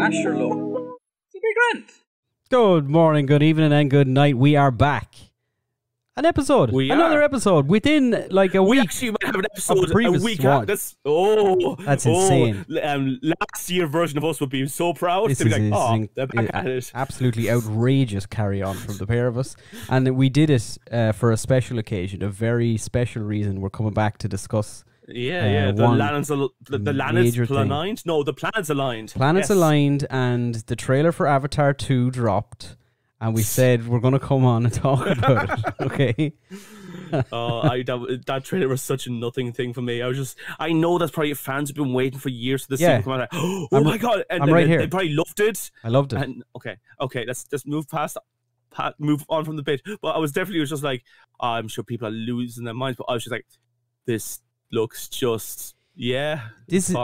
Asherlo. It's a big grant. Good morning, good evening, and good night. We are back. Another episode within like a week. We actually might have an episode a week one. after. That's insane. Last year version of us would be so proud. This to be is like, they're back at it. Absolutely outrageous carry on from the pair of us. And we did it for a special occasion, a very special reason. We're coming back to discuss. The planets aligned. No, the planets aligned. Planets aligned, and the trailer for Avatar 2 dropped. And we said we're going to come on and talk about it, okay? That trailer was such a nothing thing for me. I know that's probably fans have been waiting for years for this thing to come out. Oh my god! And I'm right here. They probably loved it. I loved it. And okay. Let's just move on from the bit. But I was just like, I'm sure people are losing their minds. But I was just like, this looks just fine. This is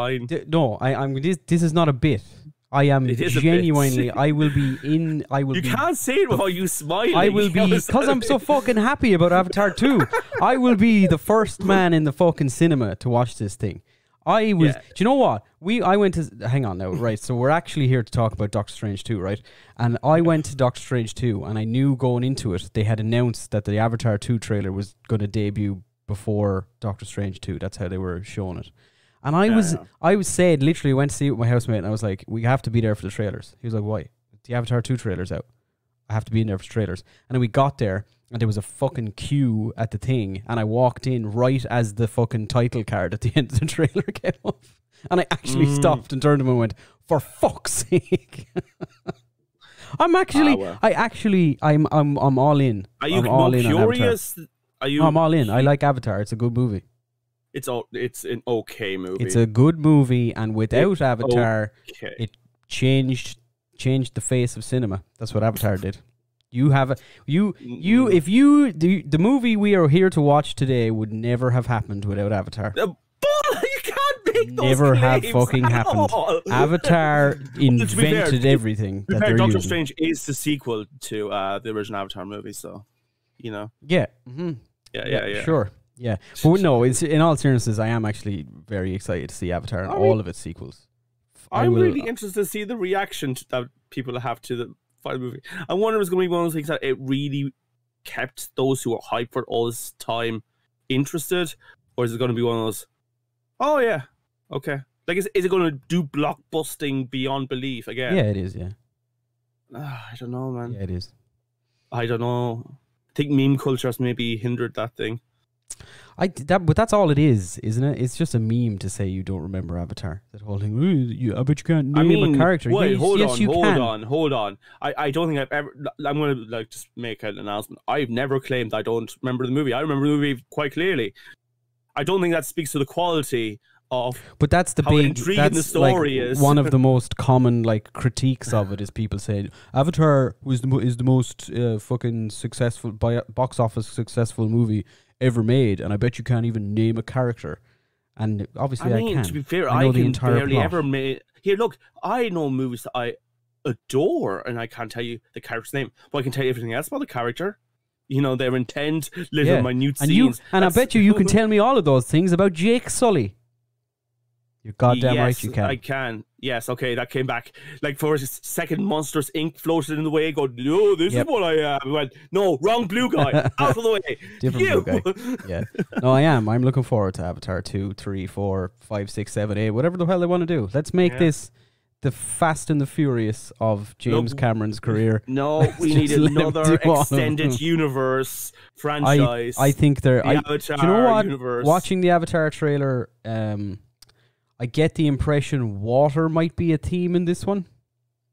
not a bit. I am genuinely. I will be in. You can't say it without you smiling. I will be because I'm so fucking happy about Avatar 2. I will be the first man in the fucking cinema to watch this thing. I was. Do you know what? I went to. Hang on now, right? So we're actually here to talk about Doctor Strange 2, right? And I went to Doctor Strange 2, and I knew going into it they had announced that the Avatar 2 trailer was going to debut before Doctor Strange 2. That's how they were showing it. And I literally went to see it with my housemate, and I was like, we have to be there for the trailers. He was like, why? The Avatar 2 trailer's out. I have to be in there for the trailers. And then we got there, and there was a fucking queue at the thing, and I walked in right as the fucking title card at the end of the trailer came up. And I actually stopped and turned to him and went, for fuck's sake. I'm all in. Are you all in curious? I'm all in. I like Avatar. It's a good movie. It's an okay movie. It's a good movie, and without Avatar, it changed the face of cinema. That's what Avatar did. The movie we are here to watch today would never have happened without Avatar. You can't make those never have claims fucking happened. Avatar invented everything. Doctor Strange is the sequel to the original Avatar movie, so you know. Yeah. Mm-hmm. Yeah. Sure. Yeah, but no, in all seriousness, I am actually very excited to see Avatar and all of its sequels. I'm really interested to see the reaction that people have to the final movie. I wonder if it's going to be one of those things that it really kept those who were hyped for all this time interested, or is it going to be one of those, oh yeah, okay. Like, is it going to do blockbusting beyond belief again? Yeah, it is, yeah. I don't know, man. Yeah, it is. I don't know. I think meme culture has maybe hindered that thing. But that's all it is, isn't it? It's just a meme to say you don't remember Avatar. That whole thing. I bet you can't name a character. Wait, hold on. I don't think I've ever. I'm going to just make an announcement. I've never claimed I don't remember the movie. I remember the movie quite clearly. I don't think that speaks to the quality of. But that's the big intriguing the story is. One of the most common critiques of it is people saying Avatar is the most fucking successful box office successful movie ever made, and I bet you can't even name a character. And obviously I can. To be fair, I know the can entire barely plot. ever make. Here, look, I know movies that I adore, and I can't tell you the character's name, but I can tell you everything else about the character. You know, their intent, little minute scenes. And I bet you can tell me all of those things about Jake Sully. You're goddamn right you can. I can. Yes, okay, that came back. Like, for a second, Monstrous Inc. floated in the way, going, no, this is what I am. I went, no, wrong blue guy. Out of the way. Different blue guy. Yeah. No, I am. I'm looking forward to Avatar 2, 3, 4, 5, 6, 7, 8, whatever the hell they want to do. Let's make this the Fast and the Furious of James Cameron's career. No, we need another extended universe franchise. I think they're... Avatar you know what? Universe. Watching the Avatar trailer... I get the impression water might be a theme in this one.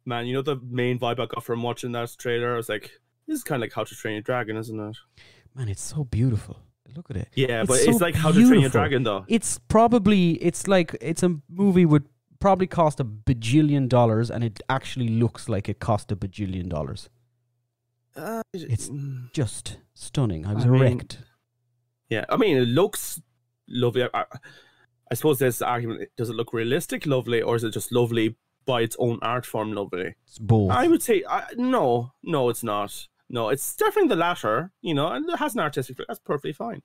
Man, you know the main vibe I got from watching that trailer? I was like, this is kind of like How to Train Your Dragon, isn't it? Man, it's so beautiful. Look at it. Yeah, but it's like How to Train Your Dragon, though. It's a movie would probably cost $1 bajillion, and it actually looks like it cost $1 bajillion. It's just stunning. I was erect. Yeah, I mean, it looks lovely. I suppose there's the argument, does it look realistic lovely, or is it just lovely by its own art form lovely? It's both. I would say, no, it's not. No, it's definitely the latter, you know, and it has an artistic, that's perfectly fine.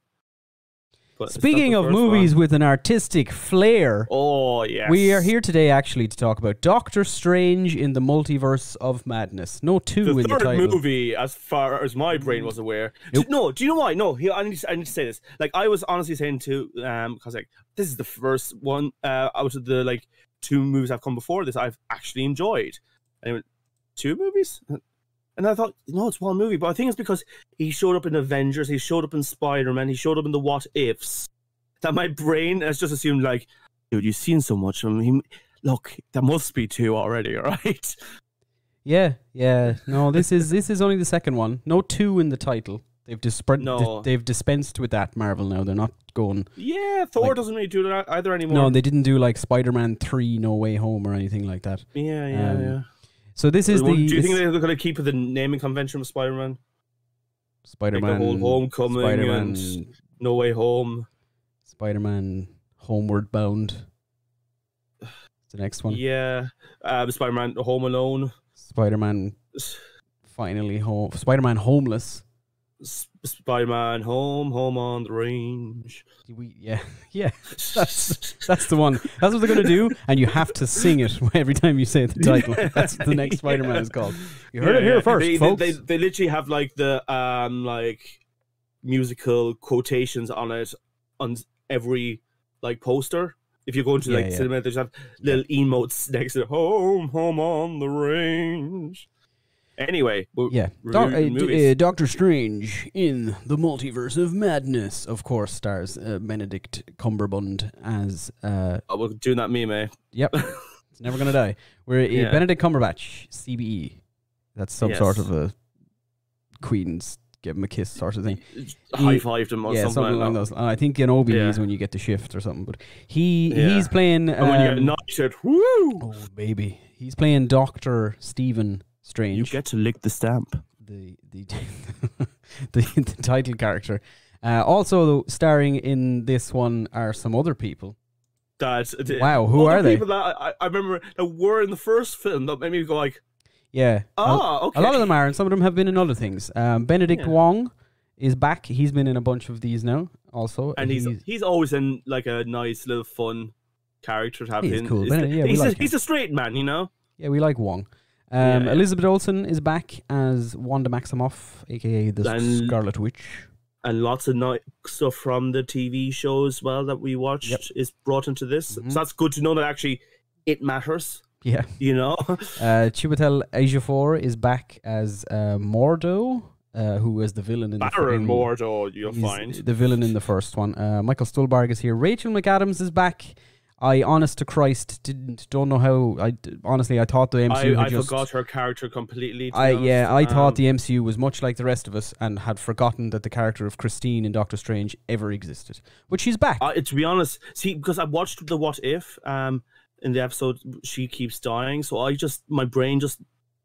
But Speaking of movies with an artistic flair, oh yes, we are here today actually to talk about Doctor Strange in the Multiverse of Madness. No two in the title. The third movie, as far as my brain was aware. No, do you know why? No, I need to say this. Like, I was honestly saying too, because like this is the first one out of the like 2 movies I've come before this I've actually enjoyed. And I went, 2 movies? And I thought, no, it's 1 movie. But I think it's because he showed up in Avengers, he showed up in Spider-Man, he showed up in the What Ifs, that my brain has just assumed, like, dude, you've seen so much of him. Look, that must be 2 already, all right? Yeah. No, this is only the second one. No 2 in the title. They've dispensed with that, Marvel now. They're not going... Yeah, Thor doesn't really do that either anymore. No, they didn't do, like, Spider-Man 3 No Way Home or anything like that. Yeah. So this is Do you think they're going to keep with the naming convention of Spider-Man? Spider-Man, like the whole Homecoming and No Way Home. Spider-Man Homeward Bound. The next one. Yeah. Spider-Man Home Alone. Spider-Man Finally Home. Spider-Man Homeless. Spider-Man Home on the Range. Yeah. That's the one. That's what they're going to do, and you have to sing it every time you say the title. That's what the next Spider-Man is called. You heard it here first, folks. They literally have like the like musical quotations on it on every like poster. If you go into like cinema, they just have little emotes next to Home on the Range. Anyway, Doctor Strange in the Multiverse of Madness, of course, stars Benedict Cumberbatch as... we're doing that meme, eh? Yep. It's never going to die. We're Benedict Cumberbatch, CBE. That's some sort of a Queen's give him a kiss sort of thing. High-fived him or something along those. I think Kenobi is when you get the shift or something. But he's playing... and when you get knighted, woo! Oh, baby. He's playing Dr. Stephen Strange. You get to lick the stamp. The title character. Also, starring in this one are some other people. Wow, who are they? People that I remember that were in the first film that made me go like, yeah. Okay. A lot of them are, and some of them have been in other things. Benedict Wong is back. He's been in a bunch of these now, also. And he's always in like a nice little fun character to have him. Cool. He's a straight man, you know? Yeah, we like Wong. Elizabeth Olsen is back as Wanda Maximoff, aka the Scarlet Witch. And lots of stuff from the TV show as well that we watched is brought into this. So that's good to know that actually it matters. Yeah. You know? Chiwetel Ejiofor is back as Mordo, who was the villain in Baron Mordo, you'll find. The villain in the first one. Michael Stuhlbarg is here. Rachel McAdams is back. I, honest to Christ, don't know how. Honestly, I thought the MCU I forgot her character completely. I thought the MCU was much like the rest of us and had forgotten that the character of Christine in Doctor Strange ever existed. But she's back. To be honest, because I watched the What If in the episode, she keeps dying. So my brain just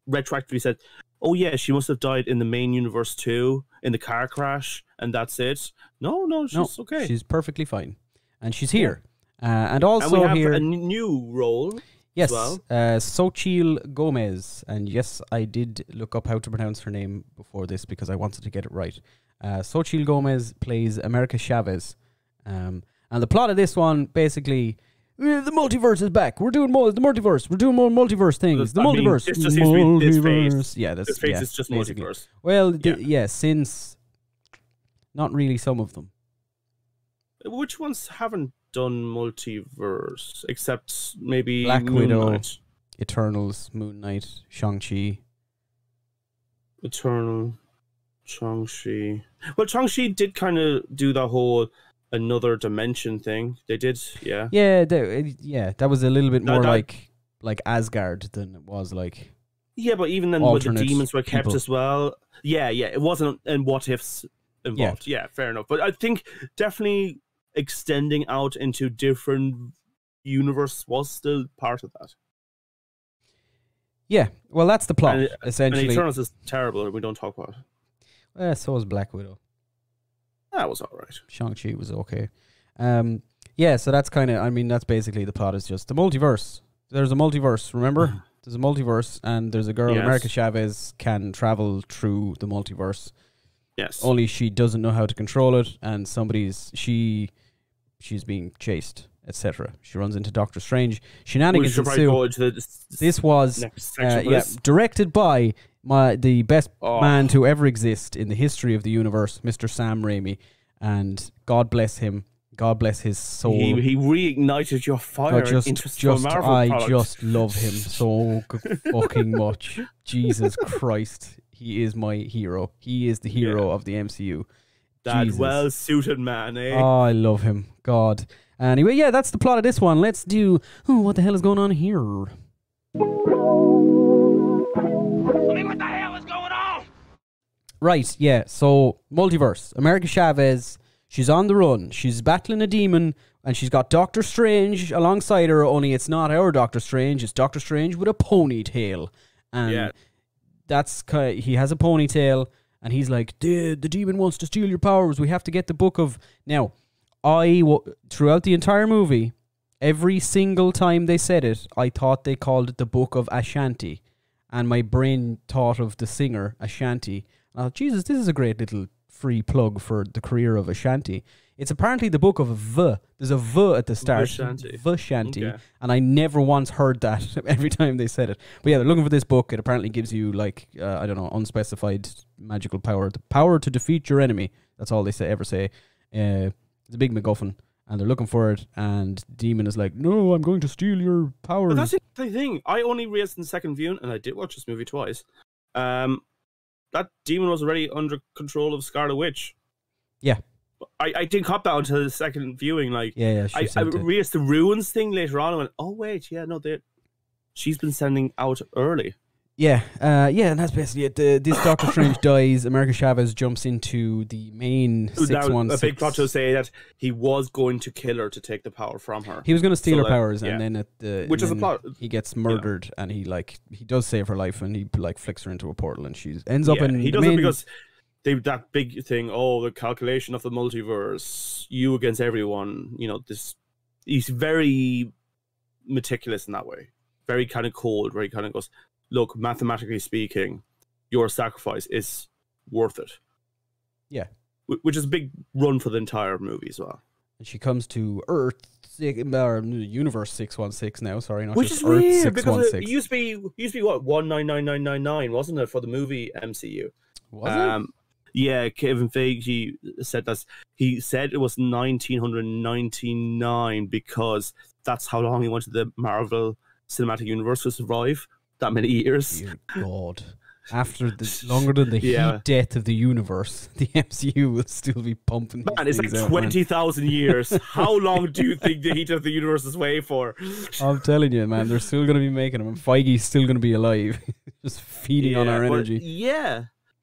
retroactively said, oh yeah, she must have died in the main universe too, in the car crash, and that's it. No, she's okay. She's perfectly fine. And she's here. And also and we have here a new role. Yes, as well. Xochitl Gomez, and yes, I did look up how to pronounce her name before this because I wanted to get it right. Xochitl Gomez plays America Chavez, and the plot of this one basically. The multiverse is back. We're doing more. The multiverse. We're doing more multiverse things. The multiverse. This just seems to be this phase. Yeah, this phase is just basically. Multiverse. Well, since not really some of them. Which ones haven't done multiverse except maybe Black Moon Widow, Knight. Eternals, Moon Knight, Shang-Chi. Eternal, Shang-Chi. Well, Shang-Chi did kind of do the whole another dimension thing. They did, yeah. Yeah, that was a little bit more like Asgard than it was like. Yeah, but even then, with the demons were kept as well. Yeah, it wasn't in What Ifs involved. Yeah, fair enough. But I think definitely extending out into different universe was still part of that. Yeah, well, that's the plot, essentially. And Eternals is terrible, and we don't talk about it. So was Black Widow. That was all right. Shang-Chi was okay. So that's kind of, that's basically the plot is just the multiverse. There's a multiverse, remember? There's a multiverse, and there's a girl, America Chavez, can travel through the multiverse. Yes. Only she doesn't know how to control it, and she she's being chased, etc. She runs into Doctor Strange. Shenanigans ensue. Go into this was directed by the best man to ever exist in the history of the universe, Mr. Sam Raimi, and God bless him. God bless his soul. He reignited your fire. I just love him so fucking much. Jesus Christ, he is my hero. He is the hero of the MCU. That well-suited man, eh? Oh, I love him. God. Anyway, yeah, that's the plot of this one. Let's do... Oh, what the hell is going on here? What the hell is going on? Right, yeah. So, Multiverse. America Chavez, she's on the run. She's battling a demon, and she's got Doctor Strange alongside her, only it's not our Doctor Strange. It's Doctor Strange with a ponytail. And that's... He has a ponytail... And he's like, the demon wants to steal your powers. We have to get the book of... Now, throughout the entire movie, every single time they said it, I thought they called it the Book of Ashanti. And my brain thought of the singer, Ashanti. And I thought, Jesus, this is a great little free plug for the career of Ashanti. It's apparently the Book of V. There's a V at the start. Vashanti. Okay. And I never once heard that every time they said it. But yeah, they're looking for this book. It apparently gives you, like, I don't know, unspecified magical power. The power to defeat your enemy. That's all they ever say. It's a big MacGuffin. And they're looking for it. And Demon is like, no, I'm going to steal your powers. But that's the thing. I only realized in the second viewing, and I did watch this movie twice, that Demon was already under control of Scarlet Witch. Yeah. I didn't cop that until the second viewing. Like, I realized the ruins thing later on. I went, oh wait, yeah, no, she's been sending out early. Yeah, and that's basically it. This Doctor Strange dies. America Chavez jumps into the main 616. A big plot to say that he was going to kill her to take the power from her. He was going to steal her powers, and then which is a plot. He gets murdered, and he does save her life, and he flicks her into a portal, and she ends up in. He does it because. That big thing, the calculation of the multiverse, you against everyone, he's very meticulous in that way. Very kind of cold, where he kind of goes, look, mathematically speaking, your sacrifice is worth it. Yeah. Which is a big run for the entire movie as well. And she comes to Earth, Universe 616 now, sorry, not which just is Earth weird, 616. Because it used to be what, 199999, wasn't it, for the movie MCU? Was it? Yeah, Kevin Feige said that. He said it was 1999 because that's how long he wanted the Marvel Cinematic Universe to survive. That many years. Dear God. After longer than the heat death of the universe, the MCU will still be pumping. Man, it's like 20,000 years. How long do you think the heat of the universe is way for? I'm telling you, man, they're still going to be making them, and Feige's still going to be alive, just feeding on our energy.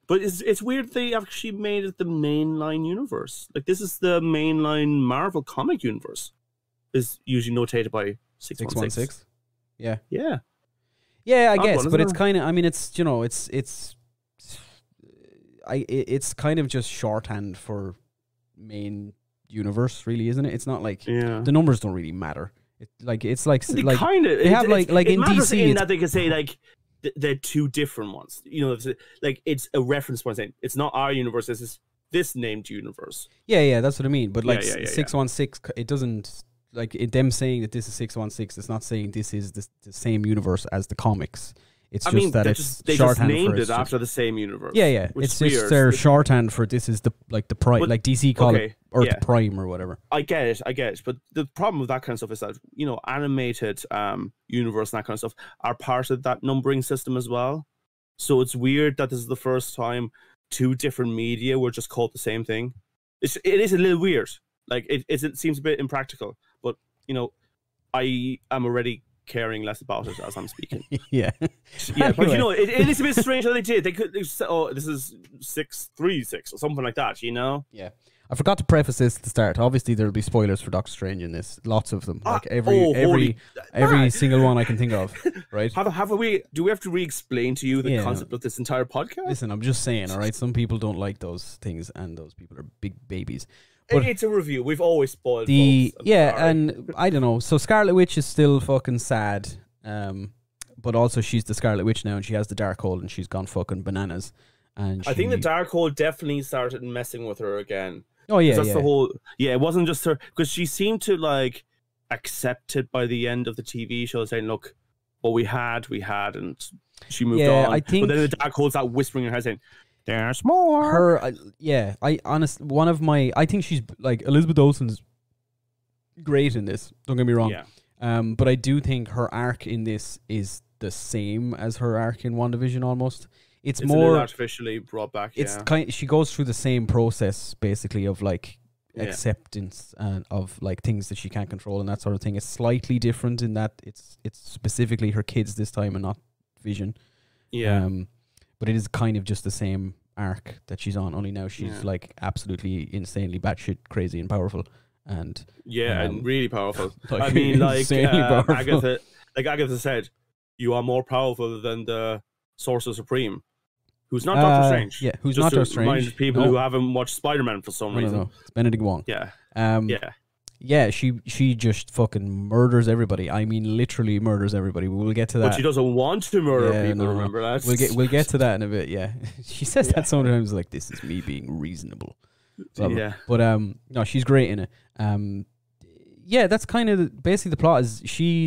But it's weird they actually made it the mainline universe. Like, this is the mainline Marvel comic universe. Is usually notated by 616. Yeah. Yeah. Yeah, I guess, but it's kind of, I mean, it's, it's kind of just shorthand for main universe, really, isn't it? It's not like, the numbers don't really matter. It's like in DC, in that they can say, like, they're two different ones. It's a reference point saying it's not our universe, this named universe. Yeah, that's what I mean. But 616, it doesn't, them saying that this is 616, it's not saying this is the same universe as the comics. It's they just named it after the same universe. Yeah. It's just their shorthand for this is the prime, like DC call it Earth Prime or whatever. I get it. But the problem with that kind of stuff is that, animated universe and that kind of stuff are part of that numbering system as well. So it's weird that this is the first time two different media were just called the same thing. It is a little weird. Like, it seems a bit impractical. But, I am already caring less about it as I'm speaking. Yeah, but it is a bit strange how they did. They say, this is 636 or something like that. Yeah, I forgot to preface this at the start. Obviously, there'll be spoilers for Doctor Strange in this. Lots of them, like every single one I can think of. Right? Do we have to re-explain to you the concept of this entire podcast? Listen, I'm just saying. All right, some people don't like those things, and those people are big babies. But it's a review. We've always spoiled and I don't know. So Scarlet Witch is still fucking sad, but also she's the Scarlet Witch now, and she has the Darkhold, and she's gone fucking bananas. And I think the Darkhold definitely started messing with her again. Oh yeah, That's yeah. the whole. Yeah, it wasn't just her, because she seemed to like accept it by the end of the TV show, saying, "Look, what we had, and she moved Yeah, on." I think. But then the Darkhold's out whispering in her head, saying, "There's more." Her, I think she's like Elizabeth Olsen's great in this. Don't get me wrong. Yeah. But I do think her arc in this is the same as her arc in WandaVision almost. It's a more little artificially brought back. It's Yeah. she goes through the same process basically of like acceptance and of like things that she can't control and that sort of thing. It's slightly different in that it's specifically her kids this time and not Vision. Yeah. But it is kind of just the same arc that she's on, only now she's like absolutely insanely batshit crazy and powerful. And and really powerful. Like, I mean, like insanely powerful. Agatha said, "You are more powerful than the Sorcerer Supreme," who's not Doctor Strange. Yeah, who's just not to Doctor Strange. remind people who haven't watched Spider-Man for some reason. No, it's Benedict Wong. Yeah. Yeah, she just fucking murders everybody. I mean, literally murders everybody. We'll get to that. But she doesn't want to murder people. Remember that? We'll get to that in a bit. Yeah, she says that sometimes. Like, this is me being reasonable. Yeah. But no, she's great in it. Yeah, that's kind of basically the plot. Is she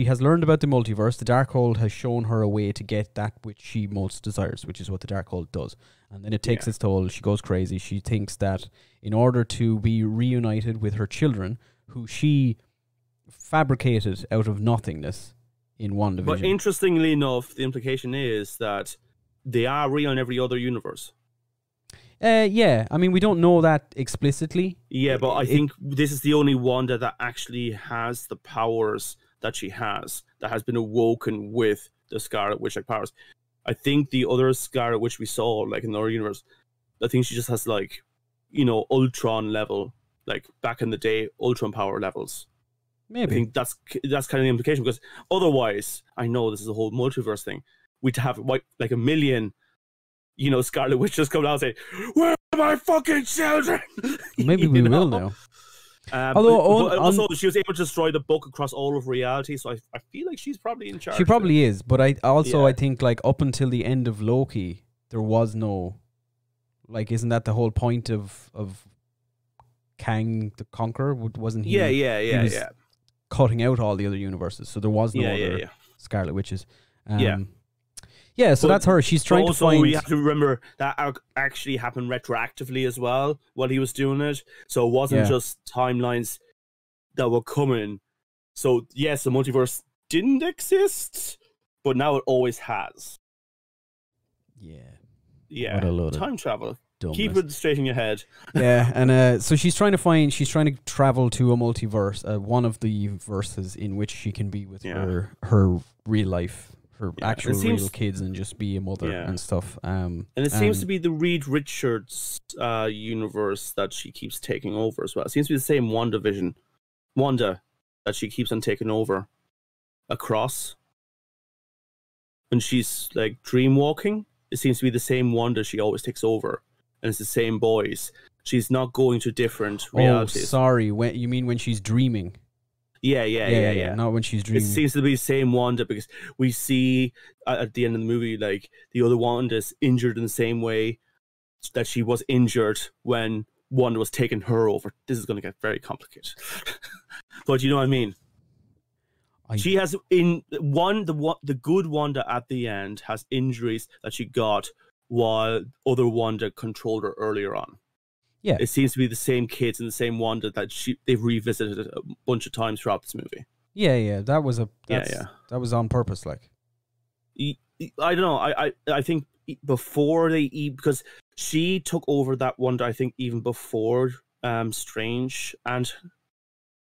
has learned about the multiverse. The Darkhold has shown her a way to get that which she most desires, which is what the Darkhold does. And then it takes its toll. She goes crazy. She thinks that in order to be reunited with her children, who she fabricated out of nothingness in WandaVision. But interestingly enough, the implication is that they are real in every other universe. Yeah, I mean, we don't know that explicitly. Yeah, but I think this is the only Wanda that actually has the powers that she has, that has been awoken with the Scarlet Witch-like powers. I think the other Scarlet Witch we saw, like in the other universe, I think she just has like, Ultron level, like back in the day, Ultron power levels. Maybe. I think that's kind of the implication, because otherwise, I know this is a whole multiverse thing, we'd have like a million, Scarlet Witches come out and say, "Where are my fucking children?" Maybe we will now. Although also she was able to destroy the book across all of reality, so I feel like she's probably in charge. She probably is, but I think like up until the end of Loki, there was no, like, isn't that the whole point of Kang the Conqueror? Wasn't he? Yeah. Cutting out all the other universes, so there was no other Scarlet Witches. Yeah, so that's her. She's trying to find. We have to remember that actually happened retroactively as well while he was doing it. So it wasn't just timelines that were coming. So yes, the multiverse didn't exist, but now it always has. Yeah. What a load time travel. Dumbness. Keep it straight in your head. Yeah, and so she's trying to travel to a multiverse, one of the verses in which she can be with her real life. Her actual real kids and just be a mother and stuff. And it seems to be the Reed Richards universe that she keeps taking over as well. It seems to be the same Wanda that she keeps on taking over across. When she's like dream walking, it seems to be the same Wanda she always takes over. And it's the same boys. She's not going to different realities. Oh, sorry. You mean when she's dreaming? Yeah. Not when she's dreaming. It seems to be the same Wanda, because we see at the end of the movie, like, the other Wanda's injured in the same way that she was injured when Wanda was taking her over. This is going to get very complicated. But you know what I mean? She has the good Wanda at the end has injuries that she got while other Wanda controlled her earlier on. Yeah, it seems to be the same kids and the same Wanda that they've revisited a bunch of times throughout this movie. Yeah, that was that was on purpose. Like, I don't know. I think before because she took over that Wanda, I think even before Strange and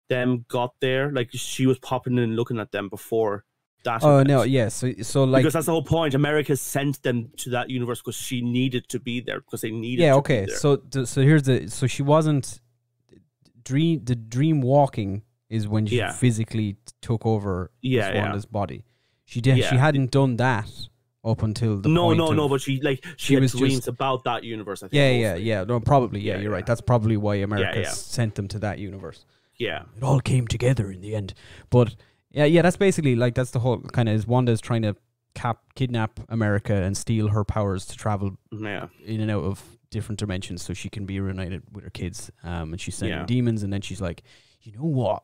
them got there, like she was popping in and looking at them before that. Oh no, yeah. So like, because that's the whole point. America sent them to that universe because she needed to be there, because they needed. Yeah, to okay. Be there. So here's so she wasn't the dream walking is when she physically took over Wanda's body. She hadn't done that up until the point. No. But she had was dreams just about that universe. I think. Yeah. No, probably. Yeah, you're right. That's probably why America sent them to that universe. Yeah, it all came together in the end. But yeah, that's basically like that's the whole kind of is Wanda's trying to kidnap America and steal her powers to travel Yeah. in and out of different dimensions so she can be reunited with her kids. And she's sending demons, and then she's like, you know what?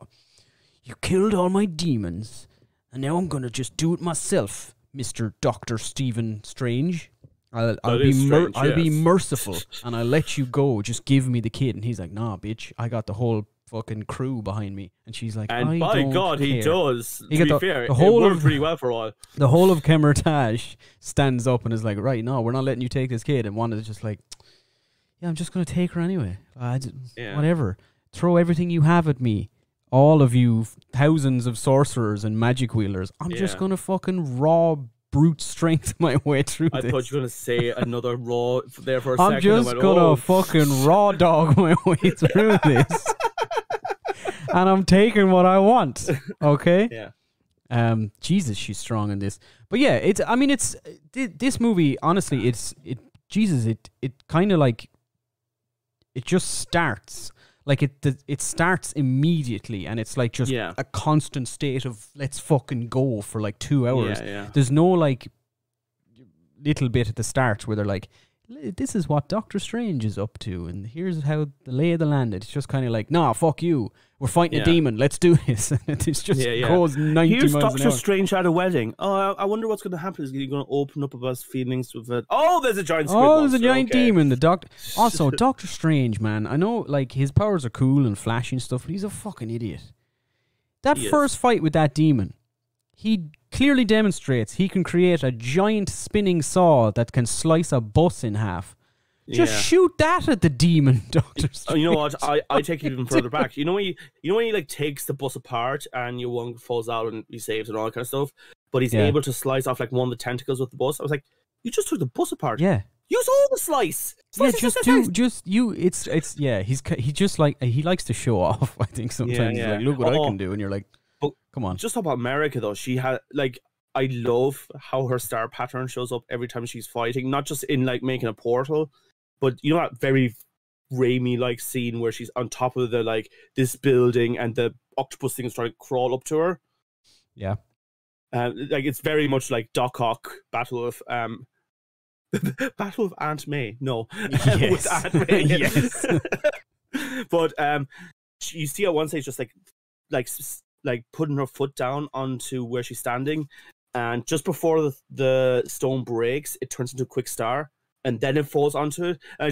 You killed all my demons, and now I'm going to just do it myself, Mr. Dr. Stephen Strange. I'll be merciful, and I'll let you go. Just give me the kid. And he's like, nah, bitch, I got the whole fucking crew behind me. And she's like, and by God, he does. He to got be fair, the whole it worked pretty well for a while. The whole of Kemertage stands up and is like, right, no, we're not letting you take this kid. And Wanda's just like, yeah, I'm just going to take her anyway. Whatever. Throw everything you have at me. All of you, thousands of sorcerers and magic wielders. I'm just going to fucking raw brute strength my way through this. I thought you were going to say another raw there for a second. I'm just going to fucking raw dog my way through this. And I'm taking what I want. Okay? Yeah. Jesus, she's strong in this. But yeah, this movie, honestly, it kind of like, it just starts. Like it starts immediately, and it's like just a constant state of let's fucking go for like 2 hours. There's no like little bit at the start where they're like, this is what Doctor Strange is up to, and here's how the lay of the land. It's just kind of like, nah, fuck you. We're fighting a demon. Let's do this. And it just goes 90 Here's miles Doctor Strange at a wedding. Oh, I wonder what's going to happen. Is he going to open up about his feelings with it? Oh, there's a giant squid monster. There's a giant demon. The doctor. Also, Doctor Strange, man. I know, like, his powers are cool and flashy and stuff, but he's a fucking idiot. That first fight with that demon, he clearly demonstrates he can create a giant spinning saw that can slice a bus in half. Just shoot that at the demon, Doctor Strange. You know what? I take it even further back. You know when he like takes the bus apart and your one falls out and he saves and all that kind of stuff, but he's able to slice off like one of the tentacles with the bus. I was like, you just took the bus apart. Yeah. Use all the slice. He likes to show off. I think sometimes he's like, look what I can do, and you're like, come on. Just about America though, she had like, I love how her star pattern shows up every time she's fighting, not just in like making a portal, but you know that very Raimi like scene where she's on top of the like this building and the octopus thing is trying to crawl up to her. Yeah. Like it's very much like Doc Ock Battle of Aunt May. No. Yes. With Aunt May. Yes. But you see at one stage just like putting her foot down onto where she's standing, and just before the stone breaks, it turns into a quick star, and then it falls onto it. And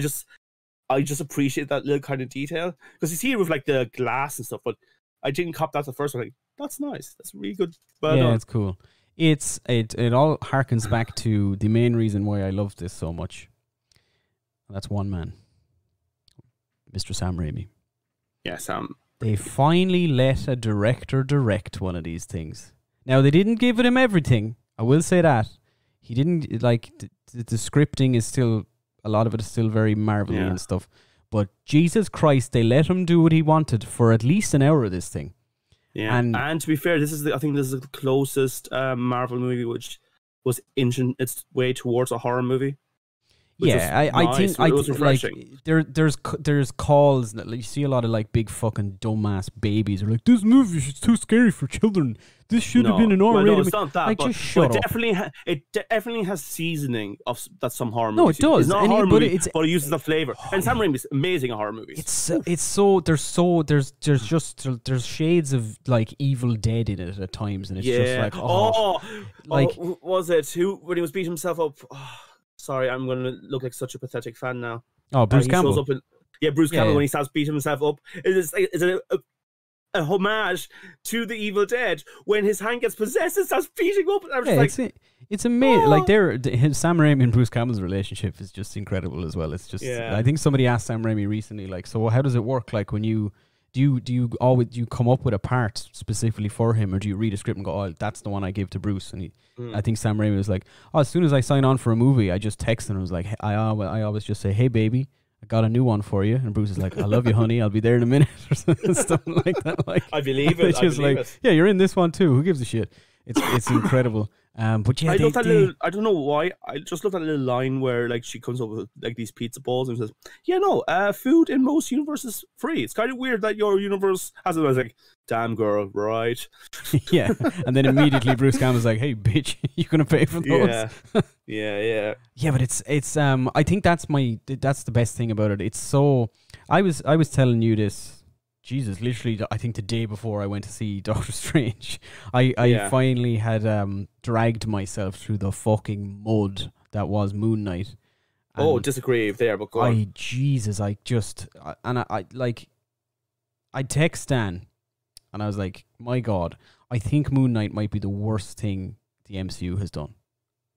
I just appreciate that little kind of detail, because you see it with like the glass and stuff, but I didn't cop that the first one. Like, that's nice. That's really good. Well done. It's cool. It all harkens back to the main reason why I love this so much. That's one man, Mr. Sam Raimi. Yeah, Sam. They finally let a director direct one of these things. Now, they didn't give him everything. I will say that. He didn't, like, the scripting is still, a lot of it is still very Marvel-y and stuff. But Jesus Christ, they let him do what he wanted for at least an hour of this thing. Yeah, and to be fair, I think this is the closest Marvel movie which was inching its way towards a horror movie. Yeah, I think it was refreshing. Like, there's calls that, like, you see a lot of like big fucking dumbass babies are like, this movie is too scary for children. This should have been an R-rated. No, it's not that. Like, but, just shut up. It definitely has seasoning of that some horror movies. No, it does. It's not a horror movie, but it uses the flavor. And Sam Raimi's amazing at horror movies. There's shades of like Evil Dead in it at times, and it's just like was it who when he was beating himself up? Oh, sorry, I'm going to look like such a pathetic fan now. Oh, Bruce Campbell. Shows up Bruce Campbell when he starts beating himself up. Is it a homage to the Evil Dead when his hand gets possessed and starts beating up? And I'm just it's amazing. Like Sam Raimi and Bruce Campbell's relationship is just incredible as well. It's just I think somebody asked Sam Raimi recently, like, so how does it work? Like, when you do you come up with a part specifically for him, or do you read a script and go, oh, that's the one I give to Bruce? And I think Sam Raimi was like, oh, as soon as I sign on for a movie, I just text him and was like, I always just say, hey baby, I got a new one for you. And Bruce is like, I love you, honey, I'll be there in a minute, or something like that. Like, I believe it. Yeah, you're in this one too. Who gives a shit? It's incredible. But yeah, I love that little. I don't know why. I just love that little line where like she comes up with like these pizza balls and says, "Yeah, no, food in most universes is free. It's kind of weird that your universe has it." I was like, "Damn girl, right?" Yeah, and then immediately Bruce Campbell's like, "Hey, bitch, you gonna pay for those?" Yeah. Yeah, but it's I think that's the best thing about it. It's so I was telling you this. Jesus, literally, I think the day before I went to see Doctor Strange, I finally had dragged myself through the fucking mud that was Moon Knight. Disagree there, but go on. I text Stan, and I was like, my God, I think Moon Knight might be the worst thing the MCU has done.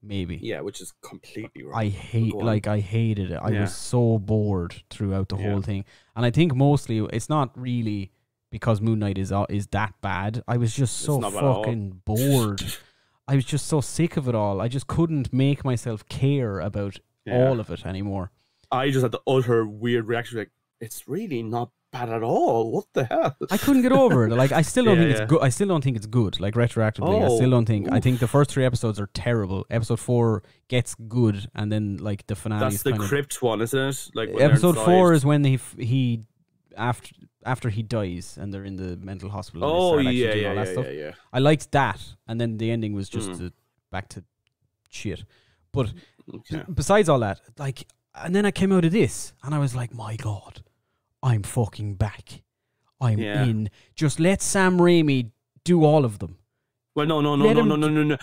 Maybe. Yeah, which is completely wrong. I hated it. I was so bored throughout the whole thing. And I think mostly it's not really because Moon Knight is that bad. I was just so fucking bored. I was just so sick of it all. I just couldn't make myself care about all of it anymore. I just had the utter weird reaction, like, it's really not bad at all. What the hell? I couldn't get over it. Like, I still don't think it's good. I still don't think it's good. Like, retroactively, I still don't think. I think the first 3 episodes are terrible. Episode 4 gets good, and then like the finale. That's the crypt one, isn't it? Like episode 4 is when he after he dies and they're in the mental hospital. Oh yeah. I liked that, and then the ending was just back to shit. But besides all that, like, and then I came out of this, and I was like, my God. I'm fucking back. I'm in. Just let Sam Raimi do all of them. Well, no.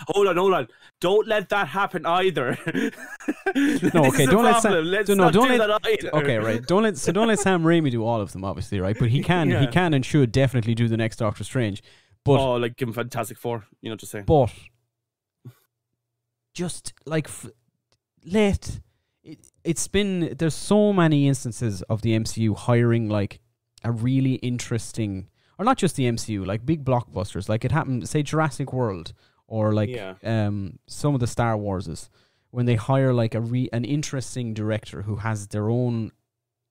Hold on. Don't let that happen either. No, okay. Don't let Sam. Okay, right. Don't let Sam Raimi do all of them, obviously, right? But he can and should definitely do the next Doctor Strange. But like give him Fantastic Four, just saying. But just like it's been, there's so many instances of the MCU hiring like a really interesting, or not just the MCU, like big blockbusters. Like it happened, say Jurassic World, or like some of the Star Warses, when they hire like an interesting director who has their own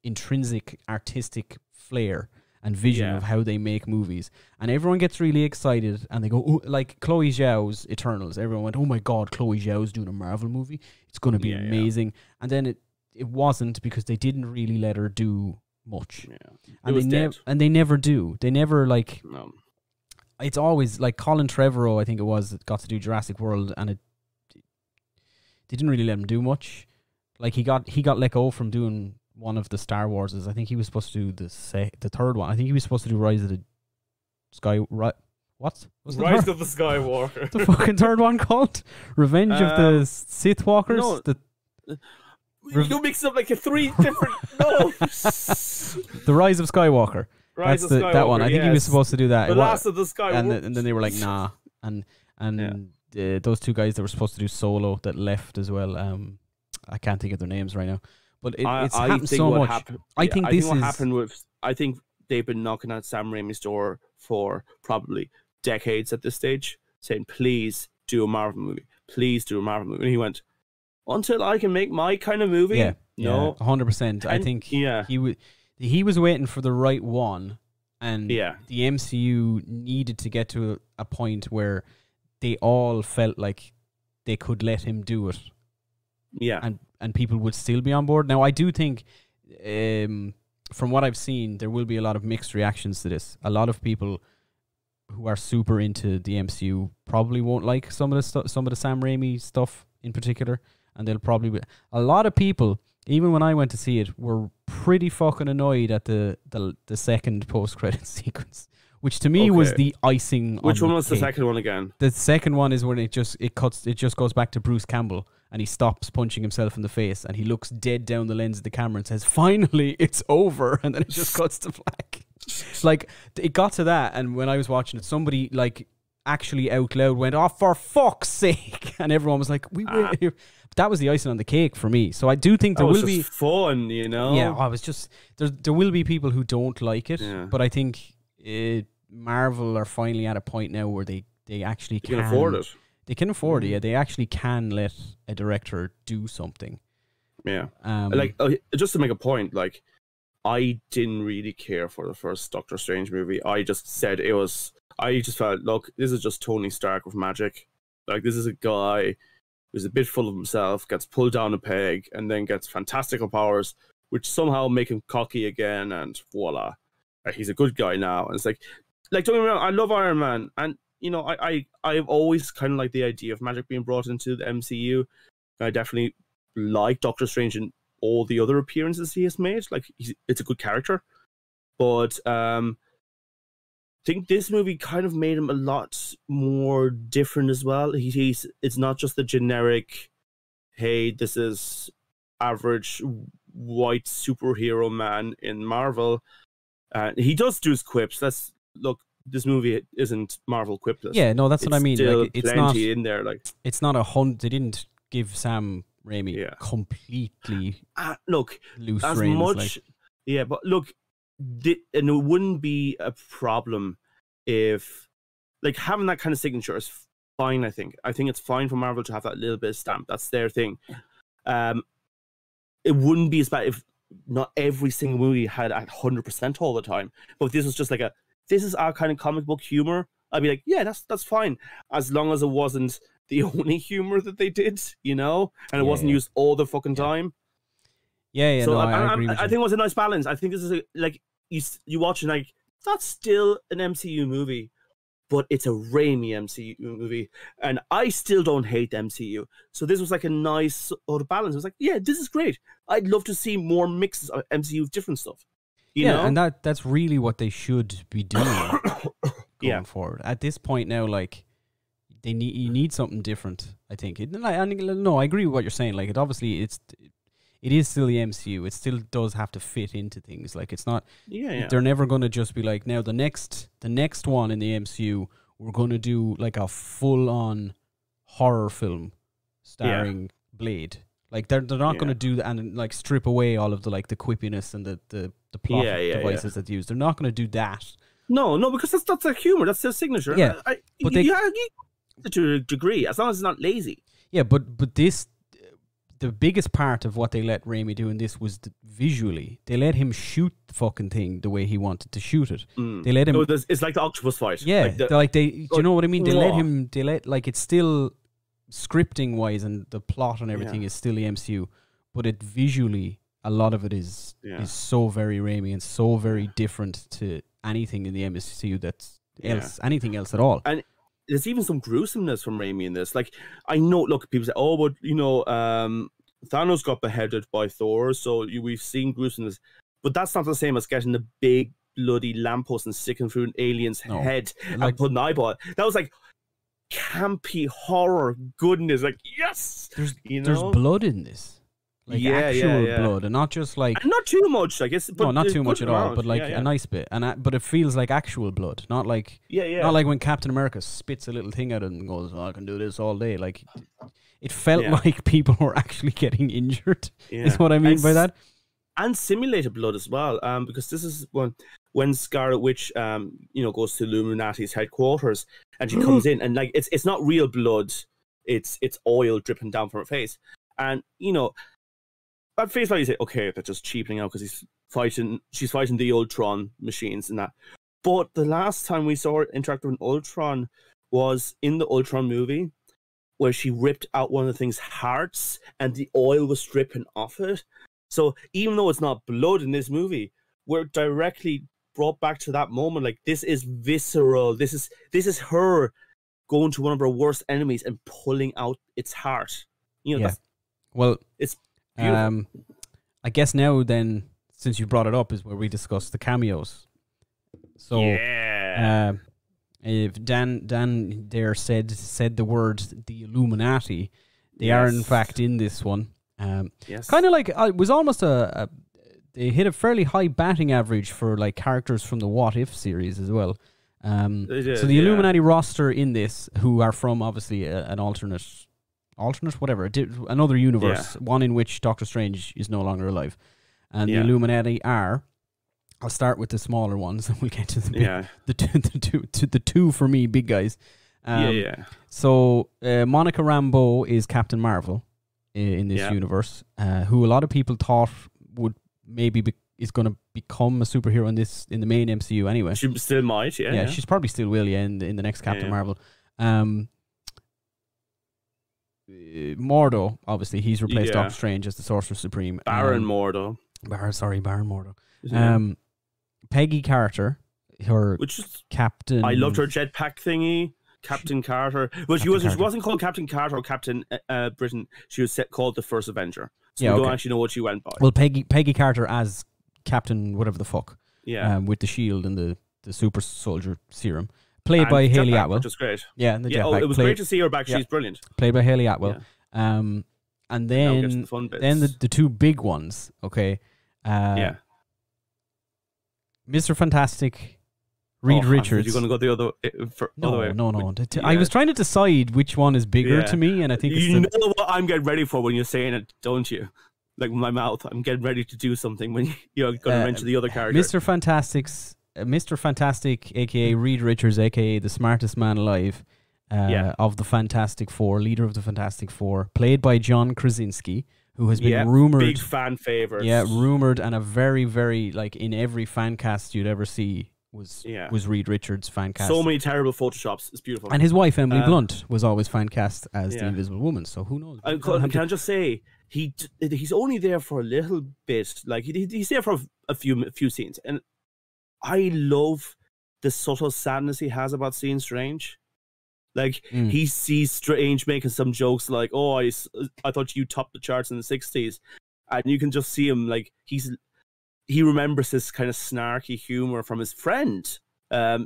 intrinsic artistic flair and vision of how they make movies, and everyone gets really excited, and they go, oh, like Chloe Zhao's Eternals. Everyone went, oh my God, Chloe Zhao's doing a Marvel movie. It's going to be amazing. And then it wasn't, because they didn't really let her do much. And they never do. They never like. No. It's always like Colin Trevorrow, I think it was, got to do Jurassic World, and they didn't really let him do much. Like he got let go from doing one of the Star Warses. I think he was supposed to do the third one. I think he was supposed to do Rise of the Sky. What? Rise of the Skywalker. The fucking third one called Revenge of the Sith Walkers. No, you mix up like 3 different. No. The Rise of Skywalker. Rise of Skywalker. That one. I think he was supposed to do that. The Last of the Skywalker. And then they were like, nah. And those 2 guys that were supposed to do Solo that left as well. I can't think of their names right now. But it's happened so much. I think they've been knocking at Sam Raimi's door for probably decades at this stage, saying, please do a Marvel movie. Please do a Marvel movie. And he went, until I can make my kind of movie? Yeah, no. 100%. I think he was waiting for the right one, and the MCU needed to get to a point where they all felt like they could let him do it. Yeah. And people would still be on board. Now, I do think, from what I've seen, there will be a lot of mixed reactions to this. A lot of people who are super into the MCU probably won't like some of the Sam Raimi stuff in particular, and they'll probably be, a lot of people, even when I went to see it, were pretty fucking annoyed at the second post-credit sequence, which to me was the icing. Which one was the second one again? The second one is when it just goes back to Bruce Campbell, and he stops punching himself in the face, and he looks dead down the lens of the camera and says, finally, it's over. And then it just cuts to black. Like, it got to that, and when I was watching it, somebody, like, actually out loud went, oh, for fuck's sake. And everyone was like, that was the icing on the cake for me. So I do think there will be fun, Yeah, I was just, there will be people who don't like it, but I think Marvel are finally at a point now where they actually can afford it. They can afford it, yeah. They actually can let a director do something. Yeah. Just to make a point, like, I didn't really care for the first Doctor Strange movie. I just said I just felt, look, this is just Tony Stark with magic. Like, this is a guy who's a bit full of himself, gets pulled down a peg, and then gets fantastical powers, which somehow make him cocky again, and voila, he's a good guy now. And it's like don't get me wrong, I love Iron Man, and you know, I've always kind of liked the idea of magic being brought into the MCU. I definitely like Doctor Strange and all the other appearances he has made. Like, it's a good character, but I think this movie kind of made him a lot more different as well. It's not just the generic, hey, this is average white superhero man in Marvel. He does do his quips. This movie isn't Marvel quipless. Yeah, no, that's what I mean. Still like, it's plenty not in there. Like, it's not 100. They didn't give Sam Raimi completely look loose as reins. much. Yeah, but look, and it wouldn't be a problem if, like, having that kind of signature is fine. I think it's fine for Marvel to have that little bit of stamp. That's their thing. It wouldn't be as bad if not every single movie had 100% all the time. But if this was just like this is our kind of comic book humor, I'd be like, yeah, that's fine, as long as it wasn't the only humor that they did, you know, and it wasn't used all the fucking time. Yeah. So no, I agree with you. I think it was a nice balance. I think this is you watch it like, that's still an MCU movie, but it's a Raimi MCU movie, and I still don't hate the MCU. So this was like a nice sort of balance. It was like, yeah, this is great. I'd love to see more mixes of MCU different stuff. You know? And that's really what they should be doing going forward. At this point now, like, you need something different, I think. No, I agree with what you're saying. Like, it is still the MCU. It still does have to fit into things. Like, it's not. Yeah. They're never going to just be like, now the next one in the MCU, we're going to do like a full on horror film starring Blade. Like, they're not going to do that and like strip away all of the like the quippiness and the plot devices that they use. They're not going to do that. No, because that's their humor. That's their signature. Yeah, but to a degree, as long as it's not lazy. Yeah, but this. The biggest part of what they let Raimi do in this was visually. They let him shoot the fucking thing the way he wanted to shoot it. They let him. It's like the octopus fight. Yeah, do you know what I mean? They let like, it's still scripting wise and the plot and everything is still the MCU, but it visually, a lot of it is so very Raimi and so very different to anything in the MCU anything else at all. And there's even some gruesomeness from Raimi in this. Like, I know, look, people say, oh, but, you know, Thanos got beheaded by Thor, so we've seen gruesomeness. But that's not the same as getting the big bloody lamppost and sticking through an alien's head and putting an eyeball. That was like campy horror goodness. Like, yes! There's blood in this. Like, actual blood, and not just like... And not too much, I guess. No, not too much at all, but like a nice bit. But it feels like actual blood, not like... Not like when Captain America spits a little thing at it and goes, oh, I can do this all day. Like, it felt like people were actually getting injured, is what I mean by that. And simulated blood as well, because this is when Scarlet Witch, goes to Illuminati's headquarters, and she comes in, and like, it's not real blood, it's oil dripping down from her face. And, you know... At face value, you say, okay, they're just cheapening out because she's fighting the Ultron machines and that. But the last time we saw her interact with an Ultron was in the Ultron movie, where she ripped out one of the thing's hearts and the oil was dripping off it. So even though it's not blood in this movie, we're directly brought back to that moment. Like, this is visceral. This is her going to one of her worst enemies and pulling out its heart. You know, it's beautiful. I guess now then, since you brought it up, is where we discuss the cameos. So, if Dan there said the word the Illuminati, they are in fact in this one. Kind of like it was almost they hit a fairly high batting average for like characters from the What If series as well. So the Illuminati roster in this, who are from obviously an alternate whatever, another universe, one in which Doctor Strange is no longer alive, and the Illuminati are. I'll start with the smaller ones, and we'll get to the two for me big guys. So Monica Rambeau is Captain Marvel in this universe, who a lot of people thought would maybe is going to become a superhero in the main MCU anyway. She still might, she's probably still will, in the next Captain Marvel. Mordo, obviously, he's replaced Doctor Strange as the Sorcerer Supreme. Baron Mordo. Baron Mordo. Yeah. Peggy Carter, her Which is, Captain. I loved her jetpack thingy. Captain Carter. Well, she wasn't called Captain Carter or Captain Britain. She was called the First Avenger. So we don't actually know what she went by. Well, Peggy Carter as Captain whatever the fuck. Yeah. With the shield and the super soldier serum. Played by Hayley Atwell. Which was great. Yeah, and the jetpack. It was great to see her back. She's brilliant. Played by Hayley Atwell. Yeah. And then the two big ones, okay. Mr. Fantastic, Reed Richards. You're going to go the other way. No. I was trying to decide which one is bigger to me, and I think you know what I'm getting ready for when you're saying it, don't you? Like my mouth, I'm getting ready to do something when you're going to mention the other character. Mr. Fantastic, aka Reed Richards, aka the smartest man alive, of the Fantastic Four, leader of the Fantastic Four, played by John Krasinski, who has been rumored, big fan favorite. Yeah, rumored, and a very, very like in every fan cast you'd ever see was Reed Richards fan cast. So many terrible photoshops. It's beautiful. And his wife Emily Blunt was always fan cast as the Invisible Woman. So who knows? Can I just say he's only there for a little bit. Like he's there for a few scenes, and I love the subtle sadness he has about seeing Strange. Like he sees Strange making some jokes like, "Oh, I thought you topped the charts in the '60s," and you can just see him like he remembers this kind of snarky humor from his friend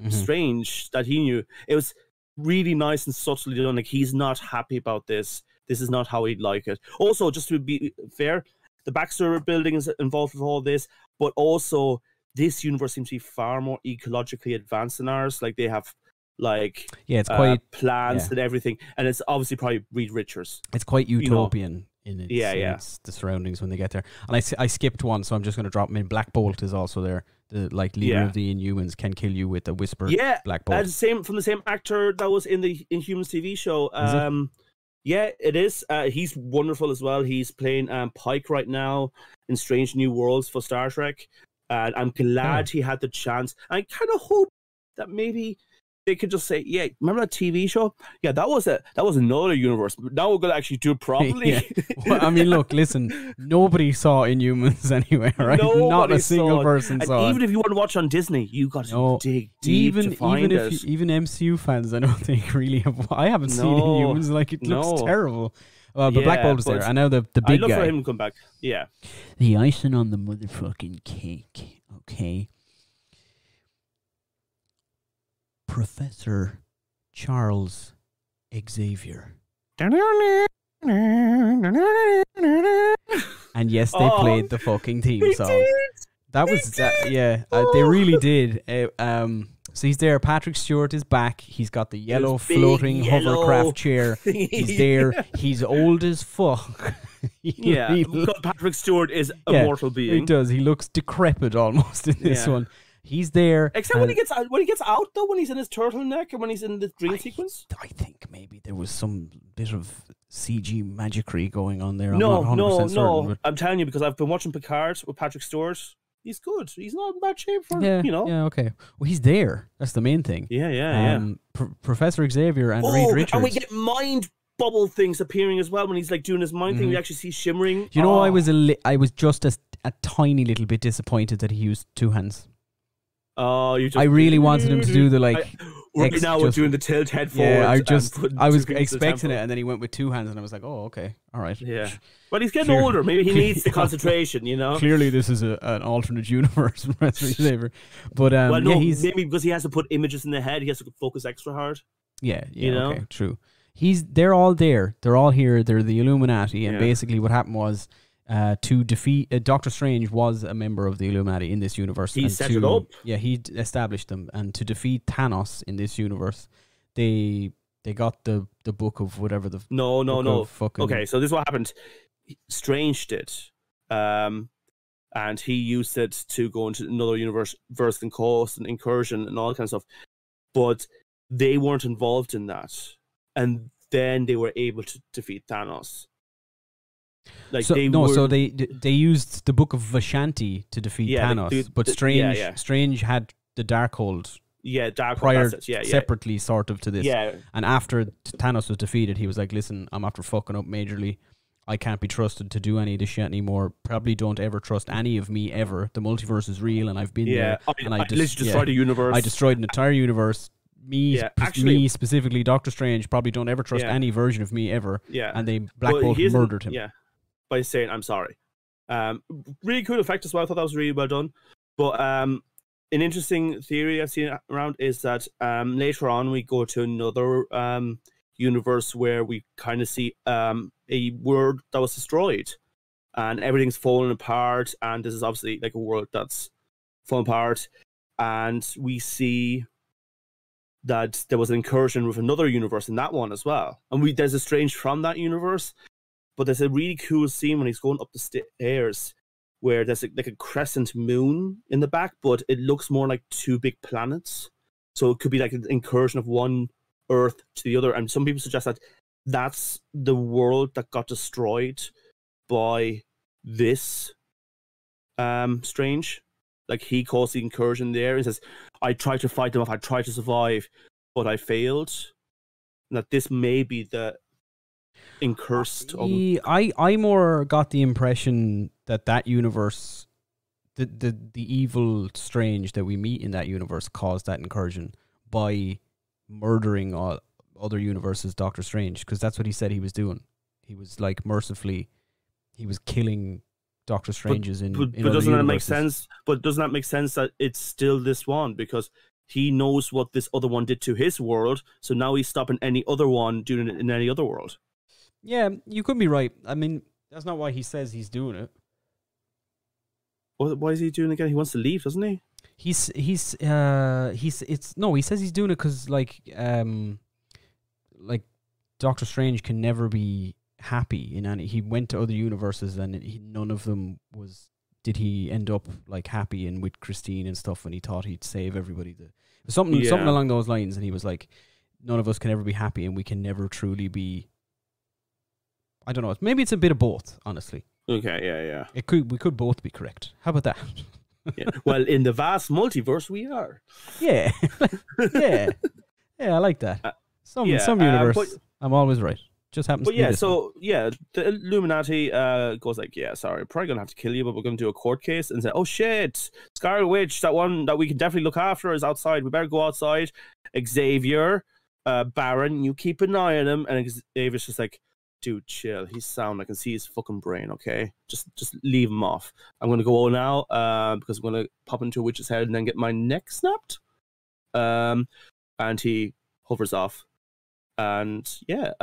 Strange that he knew. It was really nice and subtly done. Like he's not happy about this. This is not how he'd like it. Also, just to be fair, the Baxter building is involved with all this, but also this universe seems to be far more ecologically advanced than ours. Like they have it's quite plans and everything, and it's obviously probably Reed Richards. It's quite utopian in its the surroundings when they get there. And I skipped one, so I'm just going to drop them in. Black Bolt is also there. The leader of the Inhumans can kill you with a whisper. Yeah, Black Bolt. From the same actor that was in the Inhumans TV show. Yeah, it is. He's wonderful as well. He's playing Pike right now in Strange New Worlds for Star Trek. And I'm glad he had the chance. I kind of hope that maybe they could just say, "Yeah, remember that TV show? Yeah, that was another universe. But now we're gonna actually do it properly." Well, I mean, look, listen. Nobody saw Inhumans anyway, right? Not a single person saw it. Even if you want to watch on Disney, you got to dig deep to find it. Even MCU fans, I don't think really have. I haven't seen Inhumans. Like it looks terrible. But Black Bolt is there. I know the big guy. I'd love for him to come back. Yeah. The icing on the motherfucking cake. Okay. Professor Charles Xavier. And yes, they played the fucking theme song. That was they really did. So he's there. Patrick Stewart is back. He's got the yellow floating hovercraft chair. He's there. He's old as fuck. Patrick Stewart is a mortal being. He does. He looks decrepit almost in this one. He's there. Except when he gets out though, when he's in his turtleneck and when he's in the dream sequence. I think maybe there was some bit of CG magicry going on there. No. Certain, I'm telling you because I've been watching Picard with Patrick Stewart. He's good. He's not in bad shape for Yeah, okay. Well, he's there. That's the main thing. Yeah. Professor Xavier and Reed Richards. And we get mind bubble things appearing as well when he's like doing his mind thing. We actually see shimmering. You know, I was just a tiny little bit disappointed that he used two hands. Oh, I really wanted him to do the right now we're doing the tilt head forward. Yeah, I was expecting it, and then he went with two hands, and I was like, oh, okay, all right. Yeah, but he's getting older. Maybe he needs the concentration. You know, clearly this is an alternate universe, Professor Xavier. But maybe because he has to put images in the head, he has to focus extra hard. Yeah, okay, true. They're all there. They're all here. They're the Illuminati, and basically what happened was. To defeat Doctor Strange was a member of the Illuminati in this universe. He set it up. Yeah, he established them, and to defeat Thanos in this universe, they got the book of whatever the no. Okay, so this is what happened. Strange did, and he used it to go into another universe and cause an incursion and all that kind of stuff. But they weren't involved in that, and then they were able to defeat Thanos. So they used the Book of Vashanti to defeat Thanos, but Strange had the Darkhold Darkhold, prior, that's it. Yeah, separately, sort of to this. Yeah. And after Thanos was defeated, he was like, "Listen, I'm after fucking up majorly. I can't be trusted to do any of this shit anymore. Probably don't ever trust any of me ever. The multiverse is real, and I've been there. And I literally destroyed the universe. I destroyed an entire universe. Me specifically, Doctor Strange, probably don't ever trust any version of me ever. Yeah. And they Black Bolt murdered him. Yeah. By saying, I'm sorry. Really cool effect as well. I thought that was really well done. But an interesting theory I've seen around is that later on we go to another universe where we kind of see a world that was destroyed and everything's falling apart, and this is obviously like a world that's falling apart, and we see that there was an incursion with another universe in that one as well, and there's a Strange from that universe. But there's a really cool scene when he's going up the stairs where there's like a crescent moon in the back, but it looks more like two big planets, so it could be like an incursion of one Earth to the other. And some people suggest that that's the world that got destroyed by this Strange. Like, he caused the incursion there. He says, I tried to fight them off, I tried to survive, but I failed. And that this may be the incursed. I more got the impression that universe, the evil Strange that we meet in that universe caused that incursion by murdering all other universes Doctor Strange, because that's what he said he was doing. He was like mercifully, he was killing Doctor Stranges in but doesn't that make sense? But doesn't that make sense that it's still this one, because he knows what this other one did to his world, so now he's stopping any other one doing it in any other world? Yeah, you could be right. I mean, that's not why he says he's doing it. Why is he doing it again? He wants to leave, doesn't he? He says he's doing it because like Doctor Strange can never be happy in any. He went to other universes and none of them did he end up like happy and with Christine and stuff, and he thought he'd save everybody. Something along those lines, and he was like, none of us can ever be happy, and we can never truly be. I don't know. Maybe it's a bit of both, honestly. Okay, yeah. We could both be correct. How about that? Yeah. Well, in the vast multiverse, we are. Yeah, yeah. I like that. Some universe, I'm always right. Just happens. But to be this one. the Illuminati goes like, yeah, sorry, we're probably gonna have to kill you, but we're gonna do a court case, and say, oh shit, Scarlet Witch, that one that we can definitely look after, is outside. We better go outside. Xavier, Baron, you keep an eye on him, and Xavier's just like, dude, chill. He's sound. I can see his fucking brain. Okay, just leave him off. I'm gonna go now because I'm gonna pop into a witch's head and then get my neck snapped. And he hovers off, and yeah.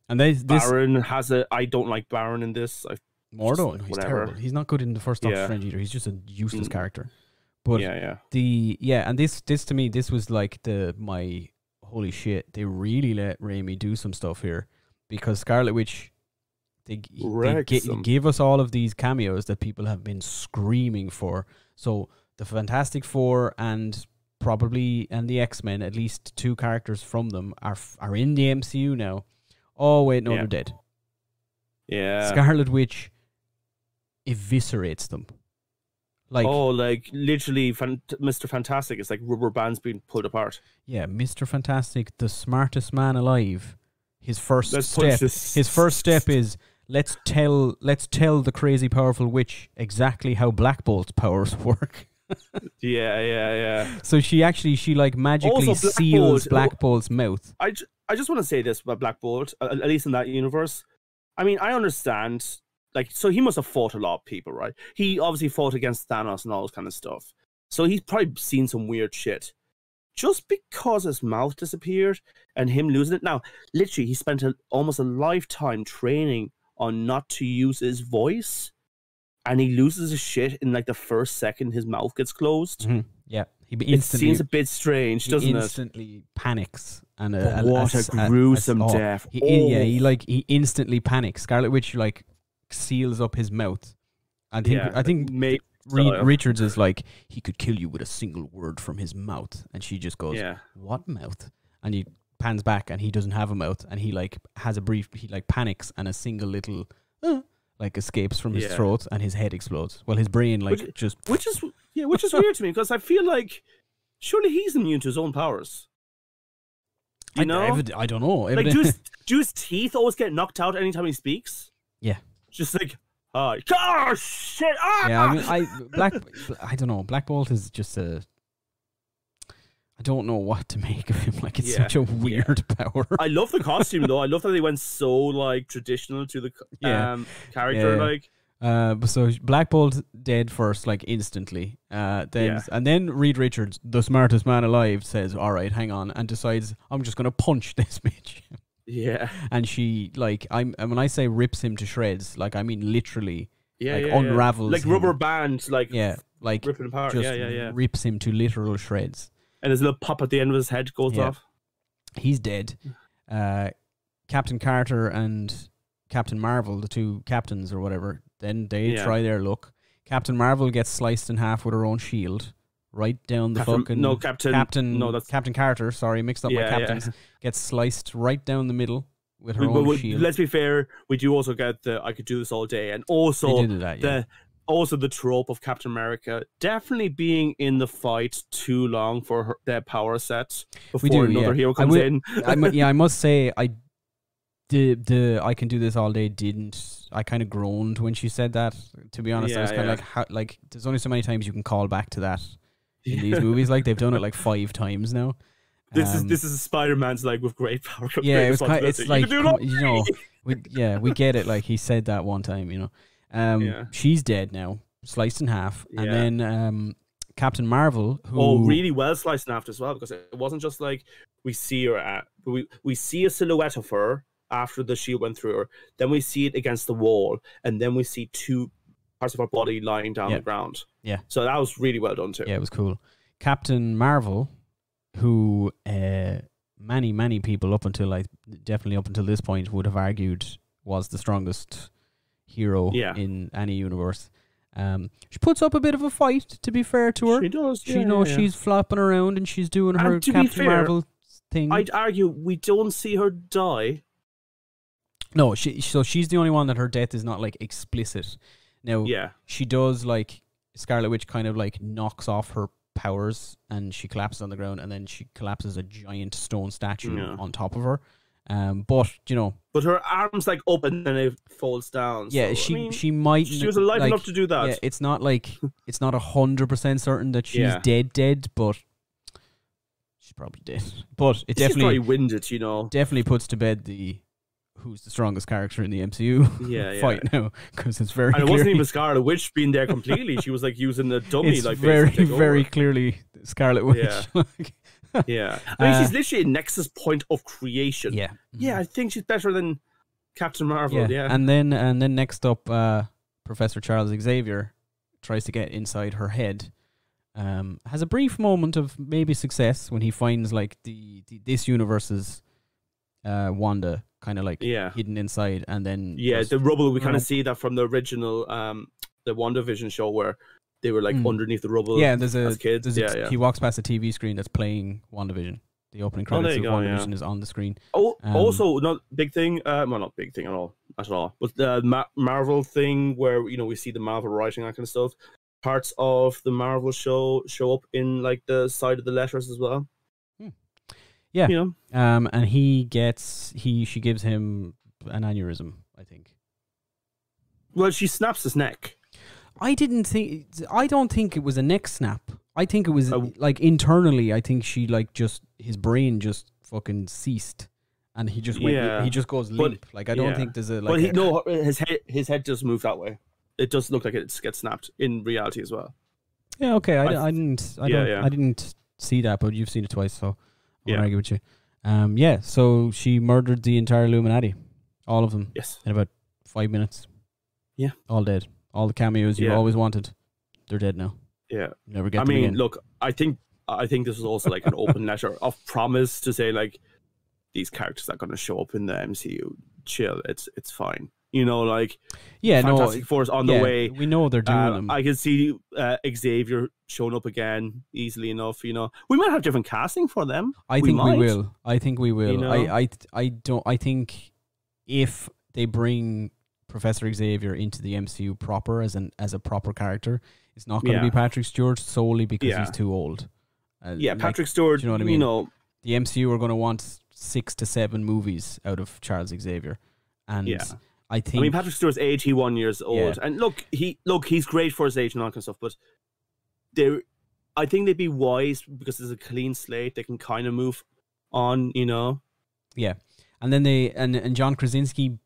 And this Baron has a. I don't like Baron in this. Mordo, he's terrible. He's not good in the first Doctor Strange either. He's just a useless character. But and this to me, this was like my holy shit. They really let Raimi do some stuff here. Because Scarlet Witch, they give us all of these cameos that people have been screaming for. So the Fantastic Four and the X-Men, at least two characters from them are in the MCU now. Oh wait, no, they're dead. Yeah, Scarlet Witch eviscerates them. Like literally, Mr. Fantastic is like rubber bands being pulled apart. Yeah, Mr. Fantastic, the smartest man alive. His first step is let's tell the crazy powerful witch exactly how Black Bolt's powers work. Yeah. So she like magically seals Black Bolt's mouth. I just want to say this about Black Bolt, at least in that universe. I mean, I understand, like, so he must have fought a lot of people, right? He obviously fought against Thanos and all this kind of stuff. So he's probably seen some weird shit. Just because his mouth disappeared and him losing it. Now, literally, he spent almost a lifetime training on not to use his voice, and he loses his shit in like the first second his mouth gets closed. Mm-hmm. Yeah, it seems a bit strange, doesn't it? He instantly panics, and what a gruesome death! He instantly panics. Scarlet Witch like seals up his mouth. I think. Richards is like, he could kill you with a single word from his mouth, and she just goes, what mouth? And he pans back and he doesn't have a mouth, and he like panics, and a single little like escapes from his throat, and his head explodes. Well, his brain which is weird to me, because I feel like surely he's immune to his own powers. You know? I don't know. Like, do his teeth always get knocked out anytime he speaks? Yeah. Just like, oh shit! Ah! Yeah, I mean, I don't know. Black Bolt is just a. I don't know what to make of him. Like, it's such a weird power. I love the costume though. I love that they went so like traditional to the character. Like, so Black Bolt dead first, like instantly. Then Reed Richards, the smartest man alive, says, "All right, hang on," and decides, "I'm just gonna punch this bitch." Yeah. And she when I say rips him to shreds, like I mean literally, unravels, like him. Rubber band, like ripping him apart. Just rips him to literal shreds. And his little pop at the end of his head goes off. He's dead. Captain Carter and Captain Marvel, the two captains or whatever, then they try their luck. Captain Marvel gets sliced in half with her own shield. Right down the Captain Carter, sorry, mixed up my captains. Yeah. Gets sliced right down the middle with her own shield. Let's be fair, we do also get the I could do this all day, and also the trope of Captain America definitely being in the fight too long for their power sets before another hero comes in. I must say the I can do this all day didn't. I kind of groaned when she said that. To be honest, I was kind of like, there's only so many times you can call back to that in these movies. Like they've done it like 5 times now. This is Spider-Man's like with great power. It's like we get it. Like he said that one time, you know. She's dead now, sliced in half, and then Captain Marvel, who really well sliced in half as well, because it wasn't just like we see her we see a silhouette of her after the shield went through her, then we see it against the wall, and then we see 2 parts of her body lying down the ground. Yeah, so that was really well done too. Yeah, it was cool. Captain Marvel, who many people up until this point would have argued was the strongest hero in any universe. She puts up a bit of a fight, to be fair to her. She does. She's flopping around and she's doing her Captain Marvel thing. I'd argue we don't see her die. No, she's the only one that her death is not like explicit. Now, she does, like, Scarlet Witch kind of like knocks off her powers and she collapses on the ground, and then she collapses a giant stone statue on top of her. But her arms like up and then it falls down. Yeah, so, she might. She was alive enough to do that. Yeah, it's not like it's not 100% certain that she's dead, but she's probably dead. But it definitely probably winded, you know. Definitely puts to bed the who's the strongest character in the MCU fight now, because it's very. And it wasn't even Scarlet Witch being there completely. She was like using the dummy. It's like very clearly Scarlet Witch. Yeah. I mean, she's literally a nexus point of creation. Yeah. Yeah, I think she's better than Captain Marvel. Yeah. And then next up, Professor Charles Xavier tries to get inside her head. Has a brief moment of maybe success when he finds like this universe's Wanda kind of like hidden inside, and then the rubble. We kind of see that from the original the WandaVision show where they were like underneath the rubble. Yeah, as kids. He walks past a TV screen that's playing WandaVision. The opening credits of WandaVision is on the screen. Also, not big thing. Well, not big thing at all. But the Marvel thing where we see the Marvel writing, that kind of stuff. Parts of the Marvel show up in like the side of the letters as well. Yeah. And she gives him an aneurysm, I think. Well, she snaps his neck. I don't think it was a neck snap. I think it was like internally. I think she like his brain just fucking ceased, and he just went. He just goes limp. Like I don't think there's a like. But his head does move that way. It does look like it gets snapped in reality as well. Yeah. Okay. I didn't see that, but you've seen it twice, so I won't argue with you. So she murdered the entire Illuminati, all of them. Yes. In about 5 minutes. Yeah. All dead. All the cameos you always wanted, they're dead now. Yeah. Never get them again. Look, I think this was also like an open letter of promise to say like these characters are going to show up in the MCU. Chill, it's fine. Like Fantastic Four is on the way. We know they're doing them. I can see Xavier showing up again easily enough. We might have different casting for them. I think we will. I think if they bring Professor Xavier into the MCU proper as a proper character, it's not going to be Patrick Stewart solely because he's too old. Yeah, Patrick Stewart. Do you know what I mean? You know, the MCU are going to want 6 to 7 movies out of Charles Xavier, and I mean, Patrick Stewart's 81 years old, and look, he's great for his age and all that kind of stuff. But I think they'd be wise because there's a clean slate. They can kind of move on, you know. Yeah, and then and John Krasinski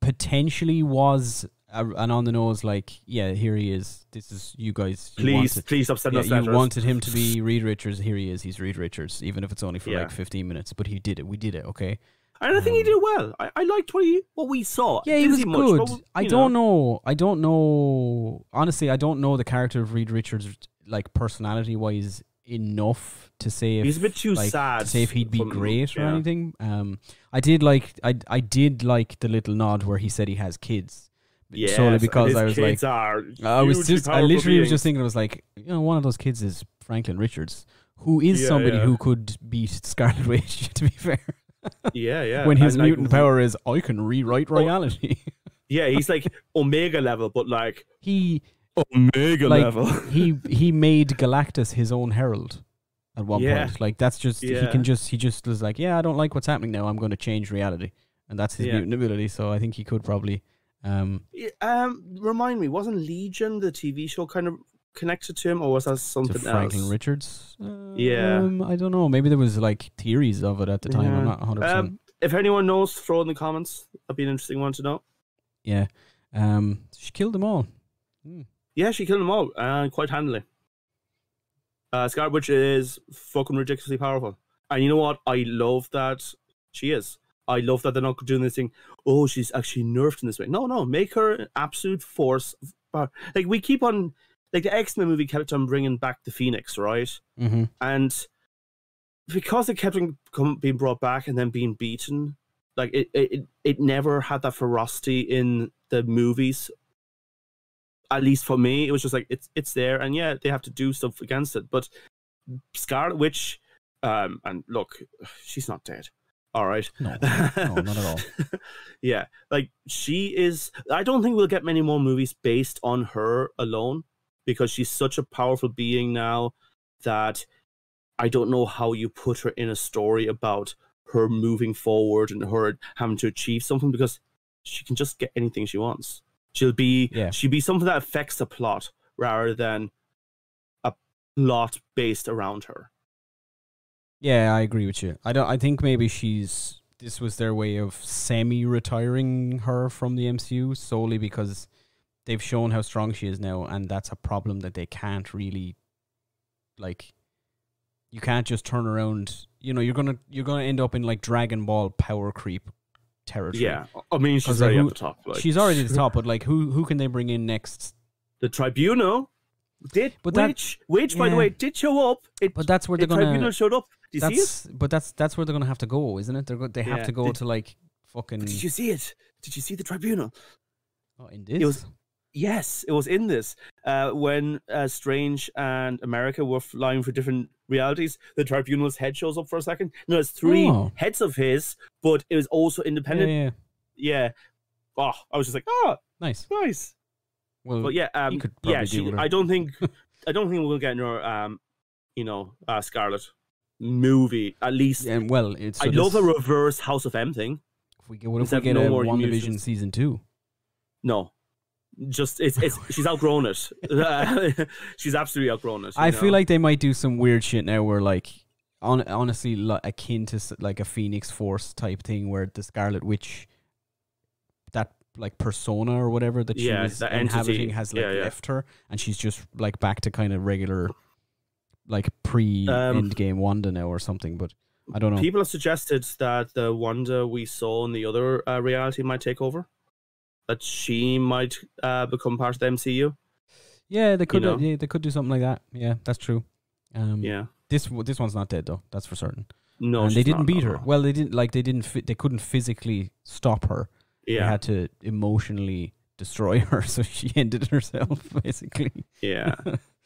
potentially was an on the nose, like, yeah, here he is. This is you guys. Please stop sending us letters. You wanted him to be Reed Richards. Here he is. He's Reed Richards, even if it's only for like 15 minutes. But he did it. We did it. Okay. And I think he did well. I liked what we saw. Yeah, he was good. But, I don't know. Honestly, I don't know the character of Reed Richards, like, personality wise, enough to say if he's a bit too like, sad to say if he'd be great or anything. I did like the little nod where he said he has kids. Yeah, solely because I was like, I literally was just thinking, I was like, you know, one of those kids is Franklin Richards, who is somebody who could beat Scarlet Witch. To be fair, when his mutant power is, I can rewrite reality. Yeah, he's like Omega level, but like Omega level. he made Galactus his own herald at one point. Like, that's just he just was like, yeah, I don't like what's happening now. I'm going to change reality, and that's his mutant ability. So I think he could probably. Remind me, wasn't Legion, the TV show, kind of connected to him, or was that something else? Franklin Richards? I don't know. Maybe there was like theories of it at the time. I'm not 100%. If anyone knows, throw in the comments. That'd be an interesting one to know. Yeah. She killed them all. Yeah, she killed them all, and quite handily. Scarlet Witch is fucking ridiculously powerful. And you know what? I love that she is. I love that they're not doing this thing, oh, she's actually nerfed in this way. No, make her an absolute force. Like, we keep on, like, the X-Men movie kept on bringing back the Phoenix, right? Mm-hmm. And because it kept on being brought back and then being beaten, like, it never had that ferocity in the movies. At least for me, it was just like, it's there, and yeah, they have to do stuff against it. But Scarlet Witch, and look, she's not dead. All right. No, not at all. Yeah, like, she is. I don't think we'll get many more movies based on her alone, because she's such a powerful being now that I don't know how you put her in a story about her moving forward and her having to achieve something, because she can just get anything she wants. She'll be something that affects the plot rather than a plot based around her. Yeah, I agree with you. I think maybe this was their way of semi-retiring her from the MCU solely because they've shown how strong she is now, and that's a problem that they can't really, like, you can't just turn around. You know, you're gonna end up in like Dragon Ball power creep territory. Yeah, I mean, she's already at the top. Like. She's already at the top, but like, who can they bring in next? The Tribunal which by the way did show up. But that's where they're gonna. Tribunal showed up. Did you see it? But that's where they're gonna have to go, isn't it? They have to go to like fucking. Did you see it? Did you see the Tribunal? Oh, in this. Yes, it was in this. When Strange and America were flying for different realities, the Tribunal's head shows up for a second. No, it's 3 heads of his, but it was also independent. Yeah. Oh, I was just like, nice. Well, but yeah, I don't think we'll get another, Scarlet movie. At least, I love a reverse House of M thing. What if we get a WandaVision season 2? No. Just it's she's outgrown it. She's absolutely outgrown it. I feel like they might do some weird shit now where, like, honestly, akin to like a Phoenix Force type thing, where the Scarlet Witch, that like persona or whatever that she was inhabiting has left her, and she's just like back to kind of regular, like pre-Endgame Wanda now or something. But I don't know. People have suggested that the Wanda we saw in the other reality might take over. That she might become part of the MCU. Yeah, they could. They could do something like that. Yeah, that's true. This one's not dead though. That's for certain. No, and they didn't beat her. Well, they didn't. Like, they didn't. They couldn't physically stop her. Yeah, they had to emotionally destroy her, so she ended herself basically. Yeah.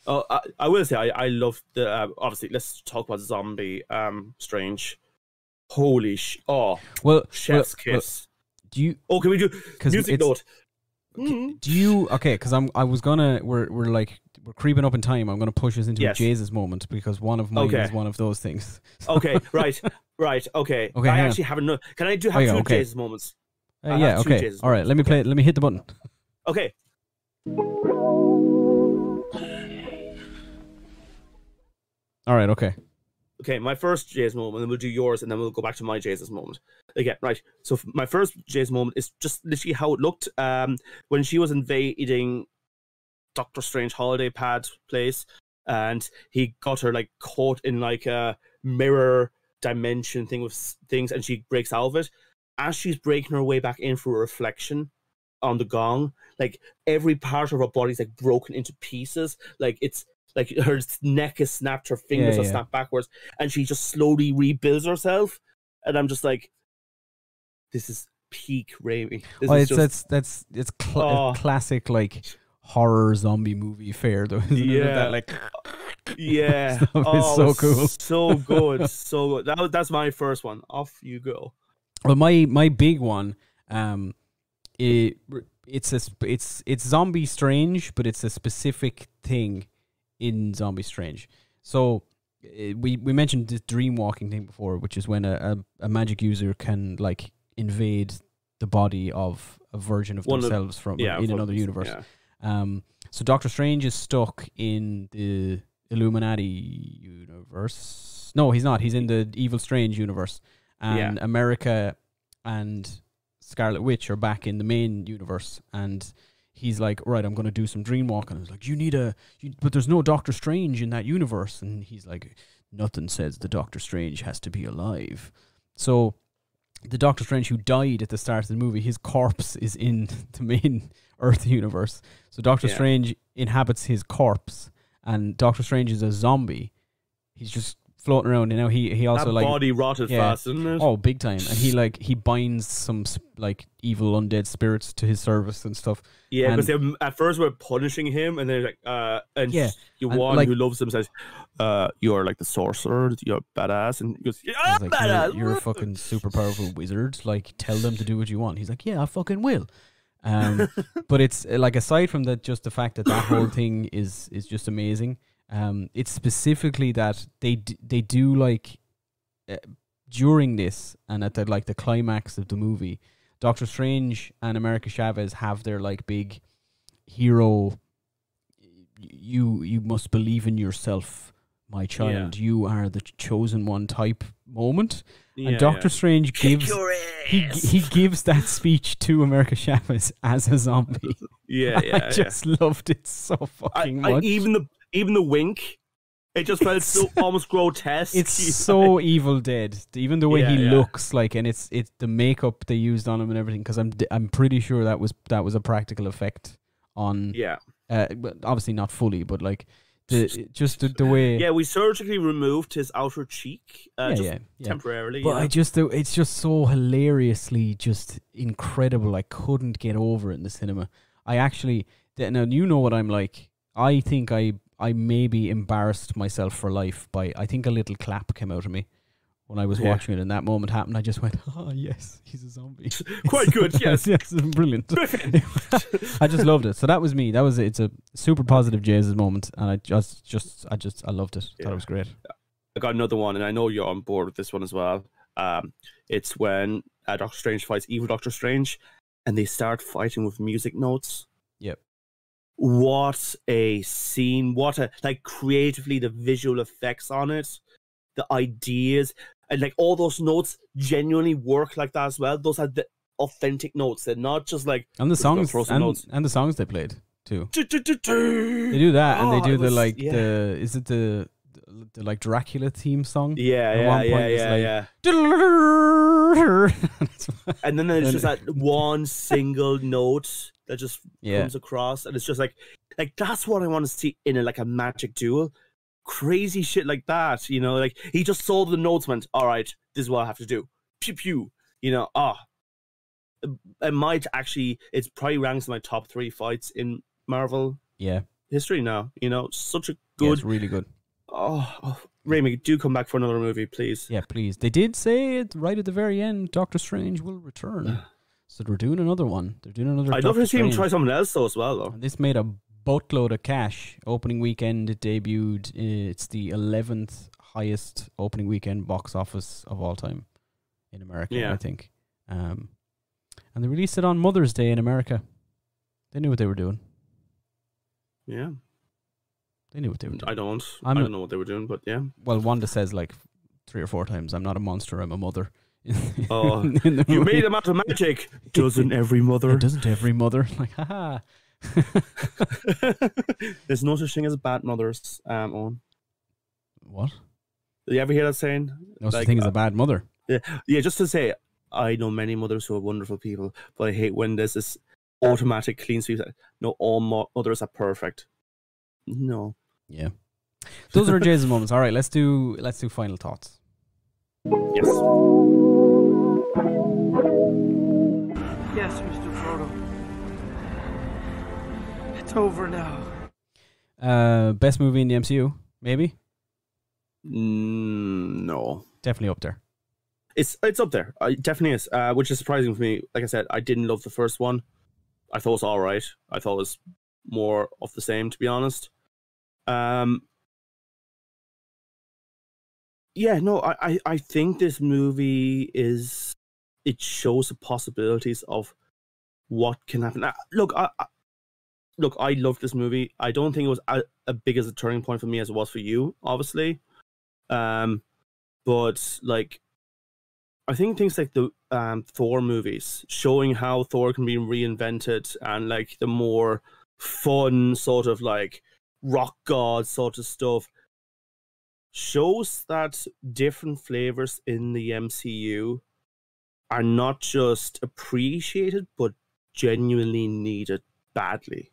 Oh, I will say I love the. Obviously, let's talk about zombie. Strange. Holy chef's kiss. Do you? Oh, can we do music note? Do you? Okay, because I was gonna. We're like we're creeping up in time. I'm going to push us into a Yes. Jesus moment because one of mine is one of those things. Okay, right, okay. Okay, I hang on. actually have another. Can I have yeah, two okay. Jesus moments? Yeah, okay. Jesus All right, moments. let me play it. Let me hit the button. Okay. All right, okay. Okay, my first Jesus moment, and then we'll do yours, and then we'll go back to my Jesus moment. Again, right. So my first Jesus moment is just literally how it looked when she was invading Doctor Strange holiday pad place, and he got her like caught in like a mirror dimension thing with things, and she breaks out of it. As she's breaking her way back in through a reflection on the gong, like every part of her body's like broken into pieces. Like it's like her neck is snapped, her fingers are snapped backwards, and she just slowly rebuilds herself. And I'm just like, this is peak Raimi. It's classic like horror zombie movie fare though. Isn't it? That, like, yeah. It's so cool, so good, so good. That's my first one. Off you go. Well, my big one, it's Zombie Strange, but it's a specific thing in Zombie Strange. So we mentioned the dream walking thing before, which is when a magic user can like invade the body of a version of themselves from in another universe. Yeah. So Doctor Strange is stuck in the Illuminati universe. No, he's not. He's in the Evil Strange universe. And America and Scarlet Witch are back in the main universe, and he's like, right, I'm going to do some dream walking. I was like, but there's no Doctor Strange in that universe. And he's like, nothing says the Doctor Strange has to be alive. So the Doctor Strange who died at the start of the movie, his corpse is in the main Earth universe. So Doctor Strange inhabits his corpse, and Doctor Strange is a zombie. He's just floating around, and now he also that like body rotted fast, isn't it? Oh, big time! And he binds some like evil undead spirits to his service and stuff. Yeah, because they at first were punishing him, and then like Eoin, who loves him, says, "You're like the sorcerer, you're badass," and he goes, "Yeah, I'm like, badass. You're a fucking super powerful wizard. Like, tell them to do what you want." He's like, "Yeah, I fucking will." But it's like, aside from that, just the fact that whole thing is just amazing. It's specifically that they do like during this and at the climax of the movie, Doctor Strange and America Chavez have their like big hero. You must believe in yourself, my child. Yeah. You are the chosen one type moment. Yeah, and Doctor Strange gives he gives that speech to America Chavez as a zombie. I just loved it so fucking much. Even the wink, it just felt so almost grotesque. It's so Evil Dead. Even the way he looks like, and it's the makeup they used on him and everything. Because I'm pretty sure that was a practical effect on. Yeah. Obviously not fully, but like the way. Yeah, we surgically removed his outer cheek, temporarily. But it's just so hilariously just incredible. I couldn't get over it in the cinema. I actually now you know what I'm like. I think I maybe embarrassed myself for life by, I think a little clap came out of me when I was watching it, and that moment happened. I just went, oh yes, he's a zombie. Quite good, yes. Yes, brilliant. I just loved it. So that was me. It's a super positive Jesus moment, and I loved it. Thought it was great. I got another one, and I know you're on board with this one as well. It's when Doctor Strange fights evil Doctor Strange, and they start fighting with music notes. Yep. What a scene. What a, like, creatively, the visual effects on it, the ideas, and like all those notes genuinely work like that as well. Those are the authentic notes. They're not just like, and the songs and the songs they played too. They do that, and they do the like Dracula theme song. Yeah. And then there's just that one single note that just comes across, and it's just like that's what I want to see in a magic duel. Crazy shit like that, you know, like he just saw the notes, went, all right, this is what I have to do. Pew pew, you know. It's probably ranks in my top 3 fights in Marvel history now. You know, such a good, it's really good. Raimi, do come back for another movie, please. Yeah, please. They did say it right at the very end, Doctor Strange will return. So they're doing another one. They're doing another. I'd love to see him try something else though as well. And this made a boatload of cash. Opening weekend, it debuted. It's the 11th highest opening weekend box office of all time in America, I think. And they released it on Mother's Day in America. They knew what they were doing. Yeah. They knew what they were doing. I don't know what they were doing, but yeah. Well, Wanda says like 3 or 4 times, "I'm not a monster, I'm a mother." Oh, you made him out of magic. Doesn't every mother? Yeah, doesn't every mother? Like, haha. There's no such thing as bad mothers, Owen. What? Did you ever hear that saying? No such thing as a bad mother. Yeah, just to say, I know many mothers who are wonderful people, but I hate when there's this automatic clean sweep. No, all mothers are perfect. No. Yeah. Those are Jason's moments. All right, let's do final thoughts. Yes. Yes, Mr. Frodo. It's over now. Best movie in the MCU, maybe? No. Definitely up there. It's up there. It definitely is, which is surprising for me. Like I said, I didn't love the first one. I thought it was all right. I thought it was more of the same, to be honest. Yeah, no, I think this movie it shows the possibilities of what can happen. Look, I loved this movie. I don't think it was as big as a turning point for me as it was for you, obviously. But like, I think things like the Thor movies, showing how Thor can be reinvented, and like the more fun sort of like rock god sort of stuff, shows that different flavors in the MCU are not just appreciated but genuinely needed badly.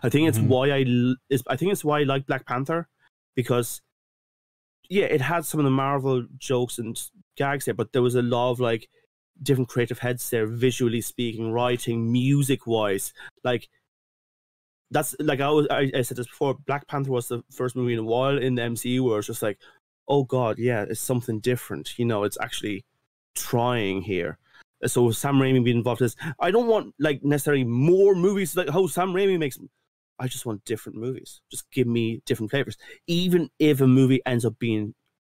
I think it's why I like Black Panther, because yeah, it had some of the Marvel jokes and gags there, but there was a lot of like different creative heads there, visually speaking, writing, music wise. Like, that's like I said this before, Black Panther was the first movie in a while in the MCU where it's just like, oh god, yeah, it's something different. You know, it's actually trying here. So Sam Raimi being involved in this, I don't want like necessarily more movies like how Sam Raimi makes. I just want different movies. Just give me different flavors. Even if a movie ends up being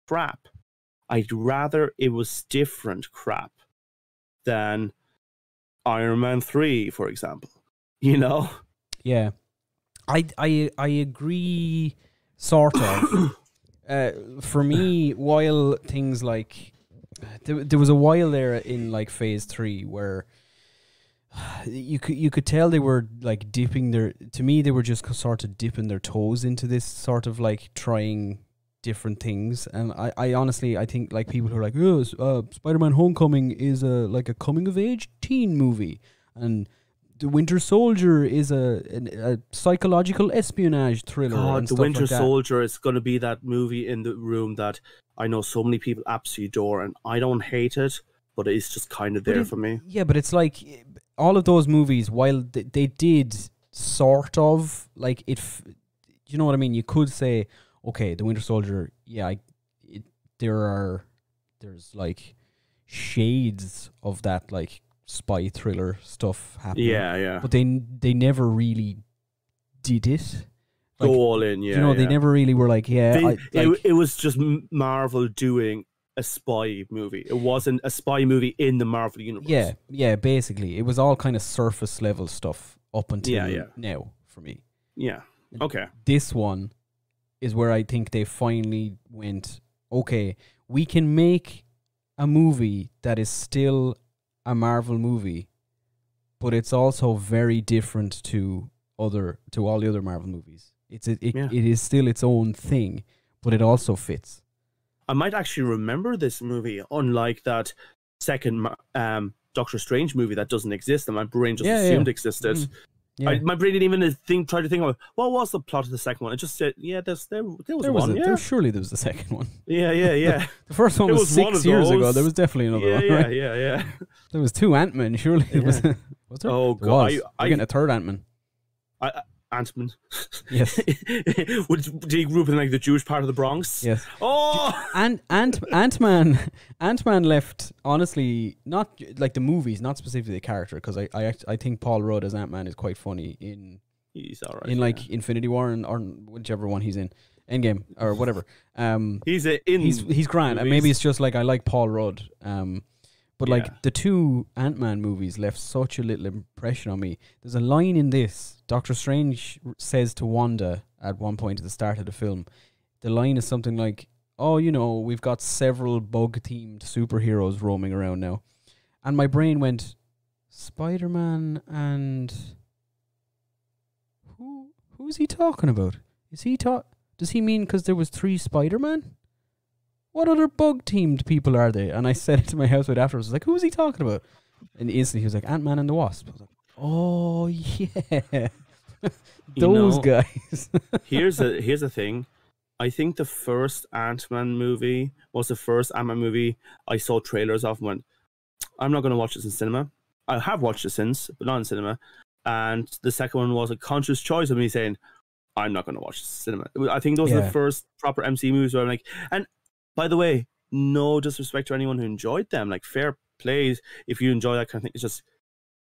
crap, I'd rather it was different crap than Iron Man 3, for example. You know? Yeah. I agree, sort of. For me, while things like there was a while there in like phase 3 where you could tell they were like dipping they were just sort of dipping their toes into this sort of like trying different things. And I honestly, I think like people who are like, oh, Spider-Man Homecoming is like a coming of age teen movie, and The Winter Soldier is a psychological espionage thriller. God, and The stuff Winter like that. Soldier is going to be that movie in the room that I know so many people absolutely adore, and I don't hate it, but it's just kind of there for me. Yeah, but it's like all of those movies, while they did sort of like it, you know what I mean? You could say, okay, The Winter Soldier, yeah, there's like shades of that like spy thriller stuff happening. Yeah. But they never really did it. Like, go all in, yeah. You know, they never really were like, yeah. It was just Marvel doing a spy movie. It wasn't a spy movie in the Marvel universe. Yeah, basically. It was all kind of surface level stuff up until now for me. Yeah, okay. This one is where I think they finally went, okay, we can make a movie that is still a Marvel movie, but it's also very different to all the other Marvel movies. It is still its own thing, but it also fits. I might actually remember this movie, unlike that second Doctor Strange movie that doesn't exist, and my brain just assumed existed. Mm-hmm. Yeah. My brain didn't even try to think of what was the plot of the second one. It just said, there was one. Surely there was the second one. Yeah. The first one was 6 years ago. There was definitely another one. Right? Yeah. There was 2 Ant-Men. Surely there was. Was there? Oh god, I'm getting a third Ant-Man. Ant-Man. Yes. Did he grew up in like the Jewish part of the Bronx? Yes. Oh. Ant-Man left, honestly, not like the movies, not specifically the character, because I think Paul Rudd as Ant-Man is quite funny in He's all right. In like Infinity War or whichever one he's in. Endgame or whatever. He's grand. And maybe it's just like I like Paul Rudd. But like the two Ant-Man movies left such a little impression on me. There's a line in this. Doctor Strange says to Wanda at one point at the start of the film. The line is something like, "Oh, you know, we've got several bug-themed superheroes roaming around now." And my brain went, Spider-Man and who's he talking about? Does he mean because there was 3 Spider-Man? What other bug-themed people are they? And I said it to my housemate afterwards. I was like, who is he talking about? And instantly he was like, Ant-Man and the Wasp. I was like, oh, yeah. Those guys. here's the thing. I think the first Ant-Man movie was the first Ant-Man movie I saw trailers of and went, I'm not going to watch this in cinema. I have watched it since, but not in cinema. And the second one was a conscious choice of me saying, I'm not going to watch this in cinema. I think those are the first proper MCU movies where I'm like, and by the way, no disrespect to anyone who enjoyed them. Like, fair plays if you enjoy that kind of thing. It's just,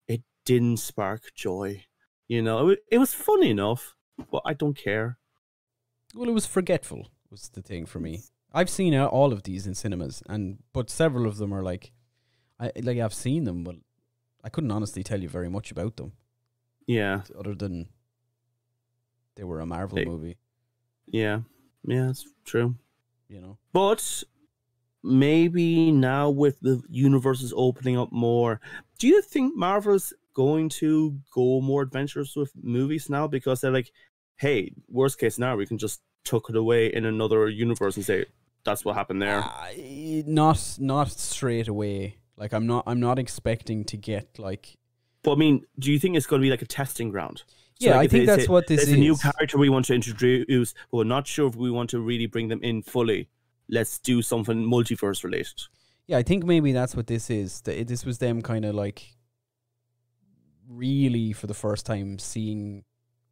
it didn't spark joy. You know, it was funny enough, but I don't care. Well, it was forgetful, was the thing for me. I've seen all of these in cinemas, but several of them are like, I've seen them, but I couldn't honestly tell you very much about them. Yeah. Other than they were a Marvel movie. Yeah. Yeah, that's true. You know. But maybe now with the universes opening up more, do you think Marvel's going to go more adventurous with movies now? Because they're like, hey, worst case scenario, we can just tuck it away in another universe and say that's what happened there. Not straight away. Like I'm not expecting to get like. But I mean, do you think it's going to be like a testing ground? So yeah, I think that's what this is. There's a new character we want to introduce, but we're not sure if we want to really bring them in fully. Let's do something multiverse related. Yeah, I think maybe that's what this is. This was them kind of like really for the first time seeing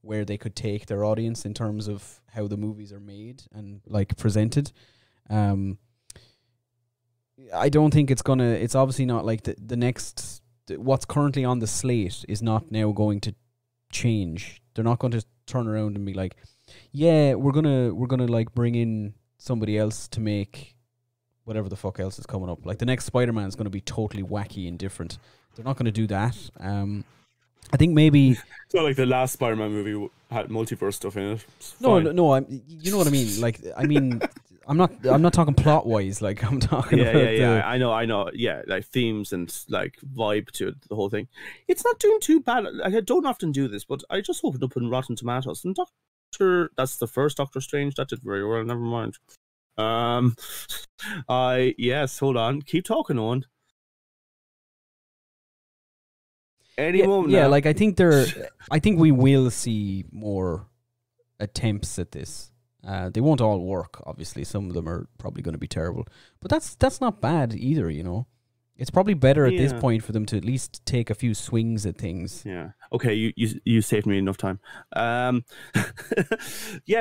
where they could take their audience in terms of how the movies are made and like presented. I don't think it's obviously not like the next, what's currently on the slate is not now going to change. They're not going to turn around and be like, yeah, we're gonna like bring in somebody else to make whatever the fuck else is coming up. Like the next Spider-Man is going to be totally wacky and different. They're not going to do that. I think maybe it's not like the last Spider-Man movie had multiverse stuff in it. No. You know what I mean? Like, I mean, I'm not talking plot wise. Like, I'm talking. Yeah. I know. Yeah, like themes and like vibe to it, the whole thing. It's not doing too bad. Like, I don't often do this, but I just opened up in Rotten Tomatoes and that's the first Doctor Strange. That did very well. Never mind. Hold on. Keep talking on. Like I think we will see more attempts at this. They won't all work, obviously. Some of them are probably going to be terrible, but that's not bad either. You know, it's probably better at this point for them to at least take a few swings at things. Yeah. Okay. You saved me enough time. Yeah.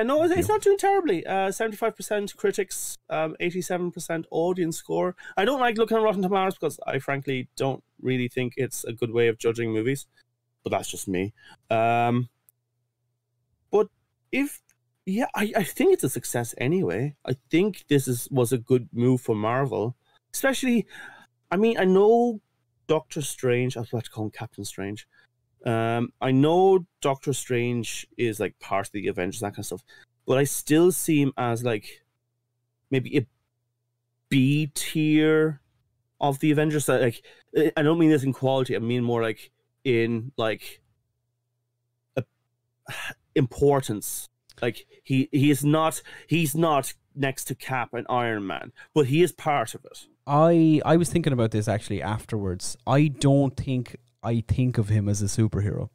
No, it's not doing terribly. 75% critics, 87% audience score. I don't like looking at Rotten Tomatoes because I frankly don't really think it's a good way of judging movies, but that's just me. But I think it's a success anyway. I think this was a good move for Marvel, especially. I mean, I know Doctor Strange. I was about to call him Captain Strange. I know Doctor Strange is like part of the Avengers, that kind of stuff, but I still see him as like maybe a B tier of the Avengers. That like, I don't mean this in quality. I mean more like in like importance. Like he's not next to Cap and Iron Man, but he is part of it. I was thinking about this actually afterwards. I don't think I think of him as a superhero.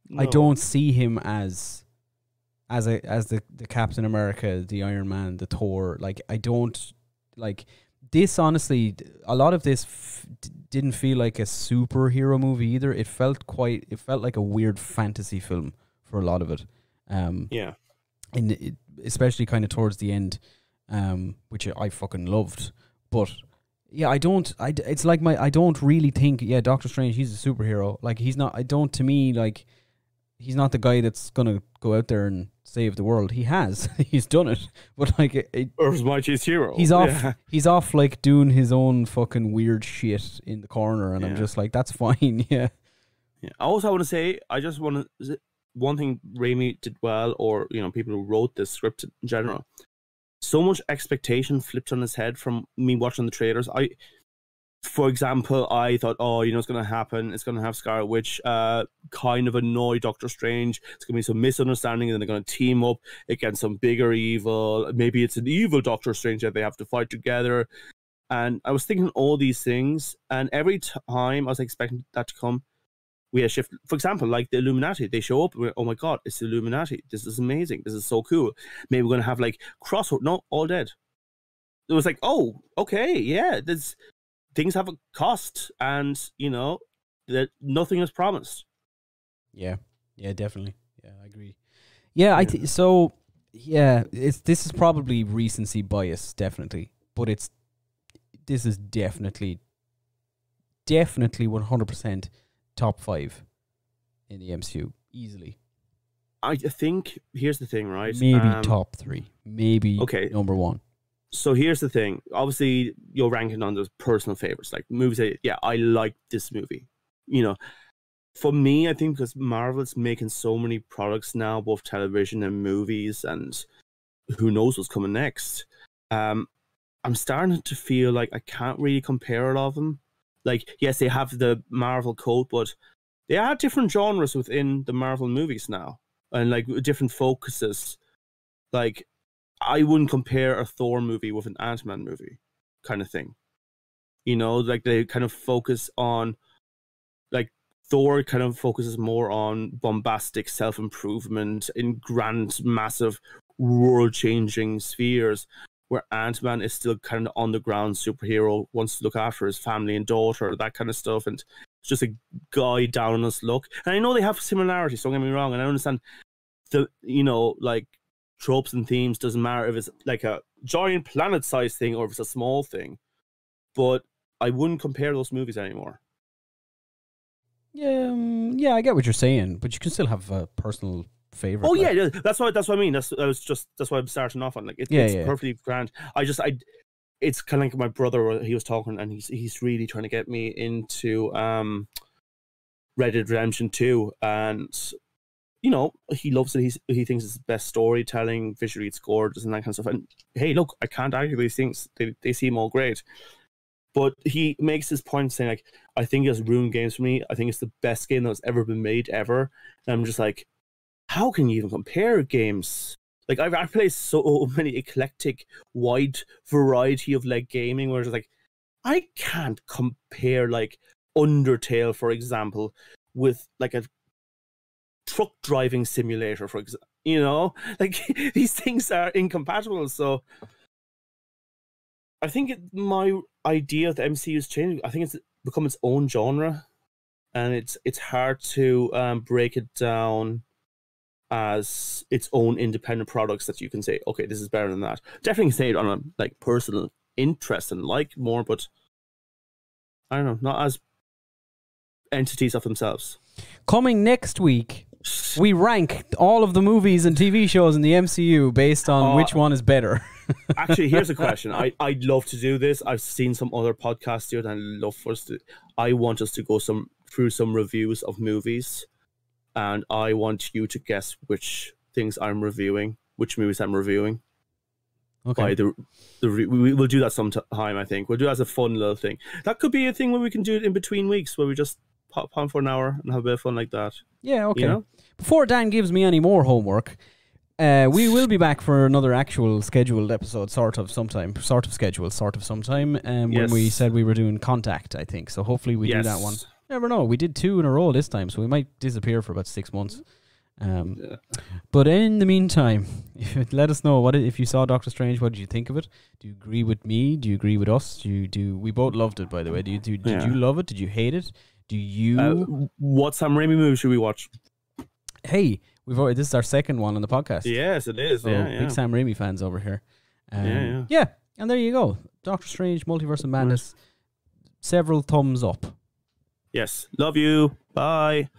No. I don't see him as the Captain America, the Iron Man, the Thor. Like I don't like this. Honestly, a lot of this didn't feel like a superhero movie either. It felt like a weird fantasy film for a lot of it. Yeah, and especially kind of towards the end, which I fucking loved. But yeah, I don't really think Doctor Strange, he's a superhero. Like he's not. To me, like he's not the guy that's gonna go out there and save the world. He has, he's done it, but like, or as much as hero, he's off. Yeah. He's off like doing his own fucking weird shit in the corner, and I'm just like, that's fine. Yeah. Yeah. Also, I want to say, I just want to. One thing Raimi did well, or people who wrote this script in general, so much expectation flipped on his head from me watching the trailers. For example, I thought, it's going to happen. It's going to have Scarlet Witch kind of annoy Doctor Strange. It's going to be some misunderstanding, and then they're going to team up against some bigger evil. Maybe it's an evil Doctor Strange that they have to fight together. And I was thinking all these things, and every time I was expecting that to come, we had a shift. For example, like the Illuminati, they show up. We're, oh my God, it's the Illuminati. This is amazing. This is so cool. Maybe we're going to have like crossover. No, all dead. It was like, oh, okay, yeah, things have a cost, and that nothing is promised. Yeah, definitely. Yeah, I agree. Yeah, so. Yeah, this is probably recency bias, definitely, but this is definitely 100% top 5 in the MCU easily. I think here's the thing, right? Maybe top 3, maybe number 1. So here's the thing. Obviously, you're ranking on those personal favorites, like movies that, I like this movie. For me, I think because Marvel's making so many products now, both television and movies, and who knows what's coming next. I'm starting to feel like I can't really compare a lot of them. Like, yes, they have the Marvel code, but they are different genres within the Marvel movies now, and like different focuses. Like, I wouldn't compare a Thor movie with an Ant-Man movie kind of thing. Like they kind of focus on, like Thor kind of focuses more on bombastic self-improvement in grand, massive, world-changing spheres, where Ant-Man is still kind of underground superhero, wants to look after his family and daughter, that kind of stuff, and it's just a guy down on his luck. And I know they have similarities, don't get me wrong, and I understand the, like, tropes and themes doesn't matter if it's like a giant planet-sized thing or if it's a small thing, but I wouldn't compare those movies anymore. Yeah, I get what you're saying, but you can still have a personal favorite. Oh, like. Yeah, that's what I mean. That's why I'm starting off on. Like, it's perfectly grand. It's kind of like my brother. He was talking, and he's really trying to get me into Red Dead Redemption 2, and he loves it. He thinks it's the best storytelling, visually it's gorgeous, and that kind of stuff. And hey, look, I can't argue these things. They seem all great. But he makes this point saying, like, I think it has ruined games for me. I think it's the best game that's ever been made ever. And I'm just like, how can you even compare games? Like, I've played so many eclectic, wide variety of like gaming where it's like, I can't compare like Undertale, for example, with like a truck driving simulator, for example. Like these things are incompatible. So I think my idea of the MCU is changing. I think it's become its own genre, and it's hard to break it down as its own independent products that you can say, okay, this is better than that. Definitely say it on a like personal interest and like more, but I don't know, not as entities of themselves. Coming next week, we rank all of the movies and TV shows in the MCU based on which one is better. Actually, here's a question. I'd love to do this. I've seen some other podcasts do it, and I'd love for us to. I want us to go through some reviews of movies, and I want you to guess which things I'm reviewing, which movies I'm reviewing. Okay. We'll do that sometime. I think we'll do that as a fun little thing. That could be a thing where we can do it in between weeks, where we just pop on for an hour and have a bit of fun like that. Yeah. Okay. Before Dan gives me any more homework. We will be back for another actual scheduled episode, sort of sometime. When we said we were doing Contact, I think. So hopefully we do that one. Never know. We did 2 in a row this time, so we might disappear for about 6 months. But in the meantime, let us know if you saw Doctor Strange. What did you think of it? Do you agree with me? Do you agree with us? We both loved it, by the way. Did you love it? Did you hate it? Do you? What Sam Raimi movie should we watch? Hey. This is our second one on the podcast. Yes, it is. So big Sam Raimi fans over here. Yeah, and there you go. Doctor Strange, Multiverse of Madness. Several thumbs up. Yes. Love you. Bye.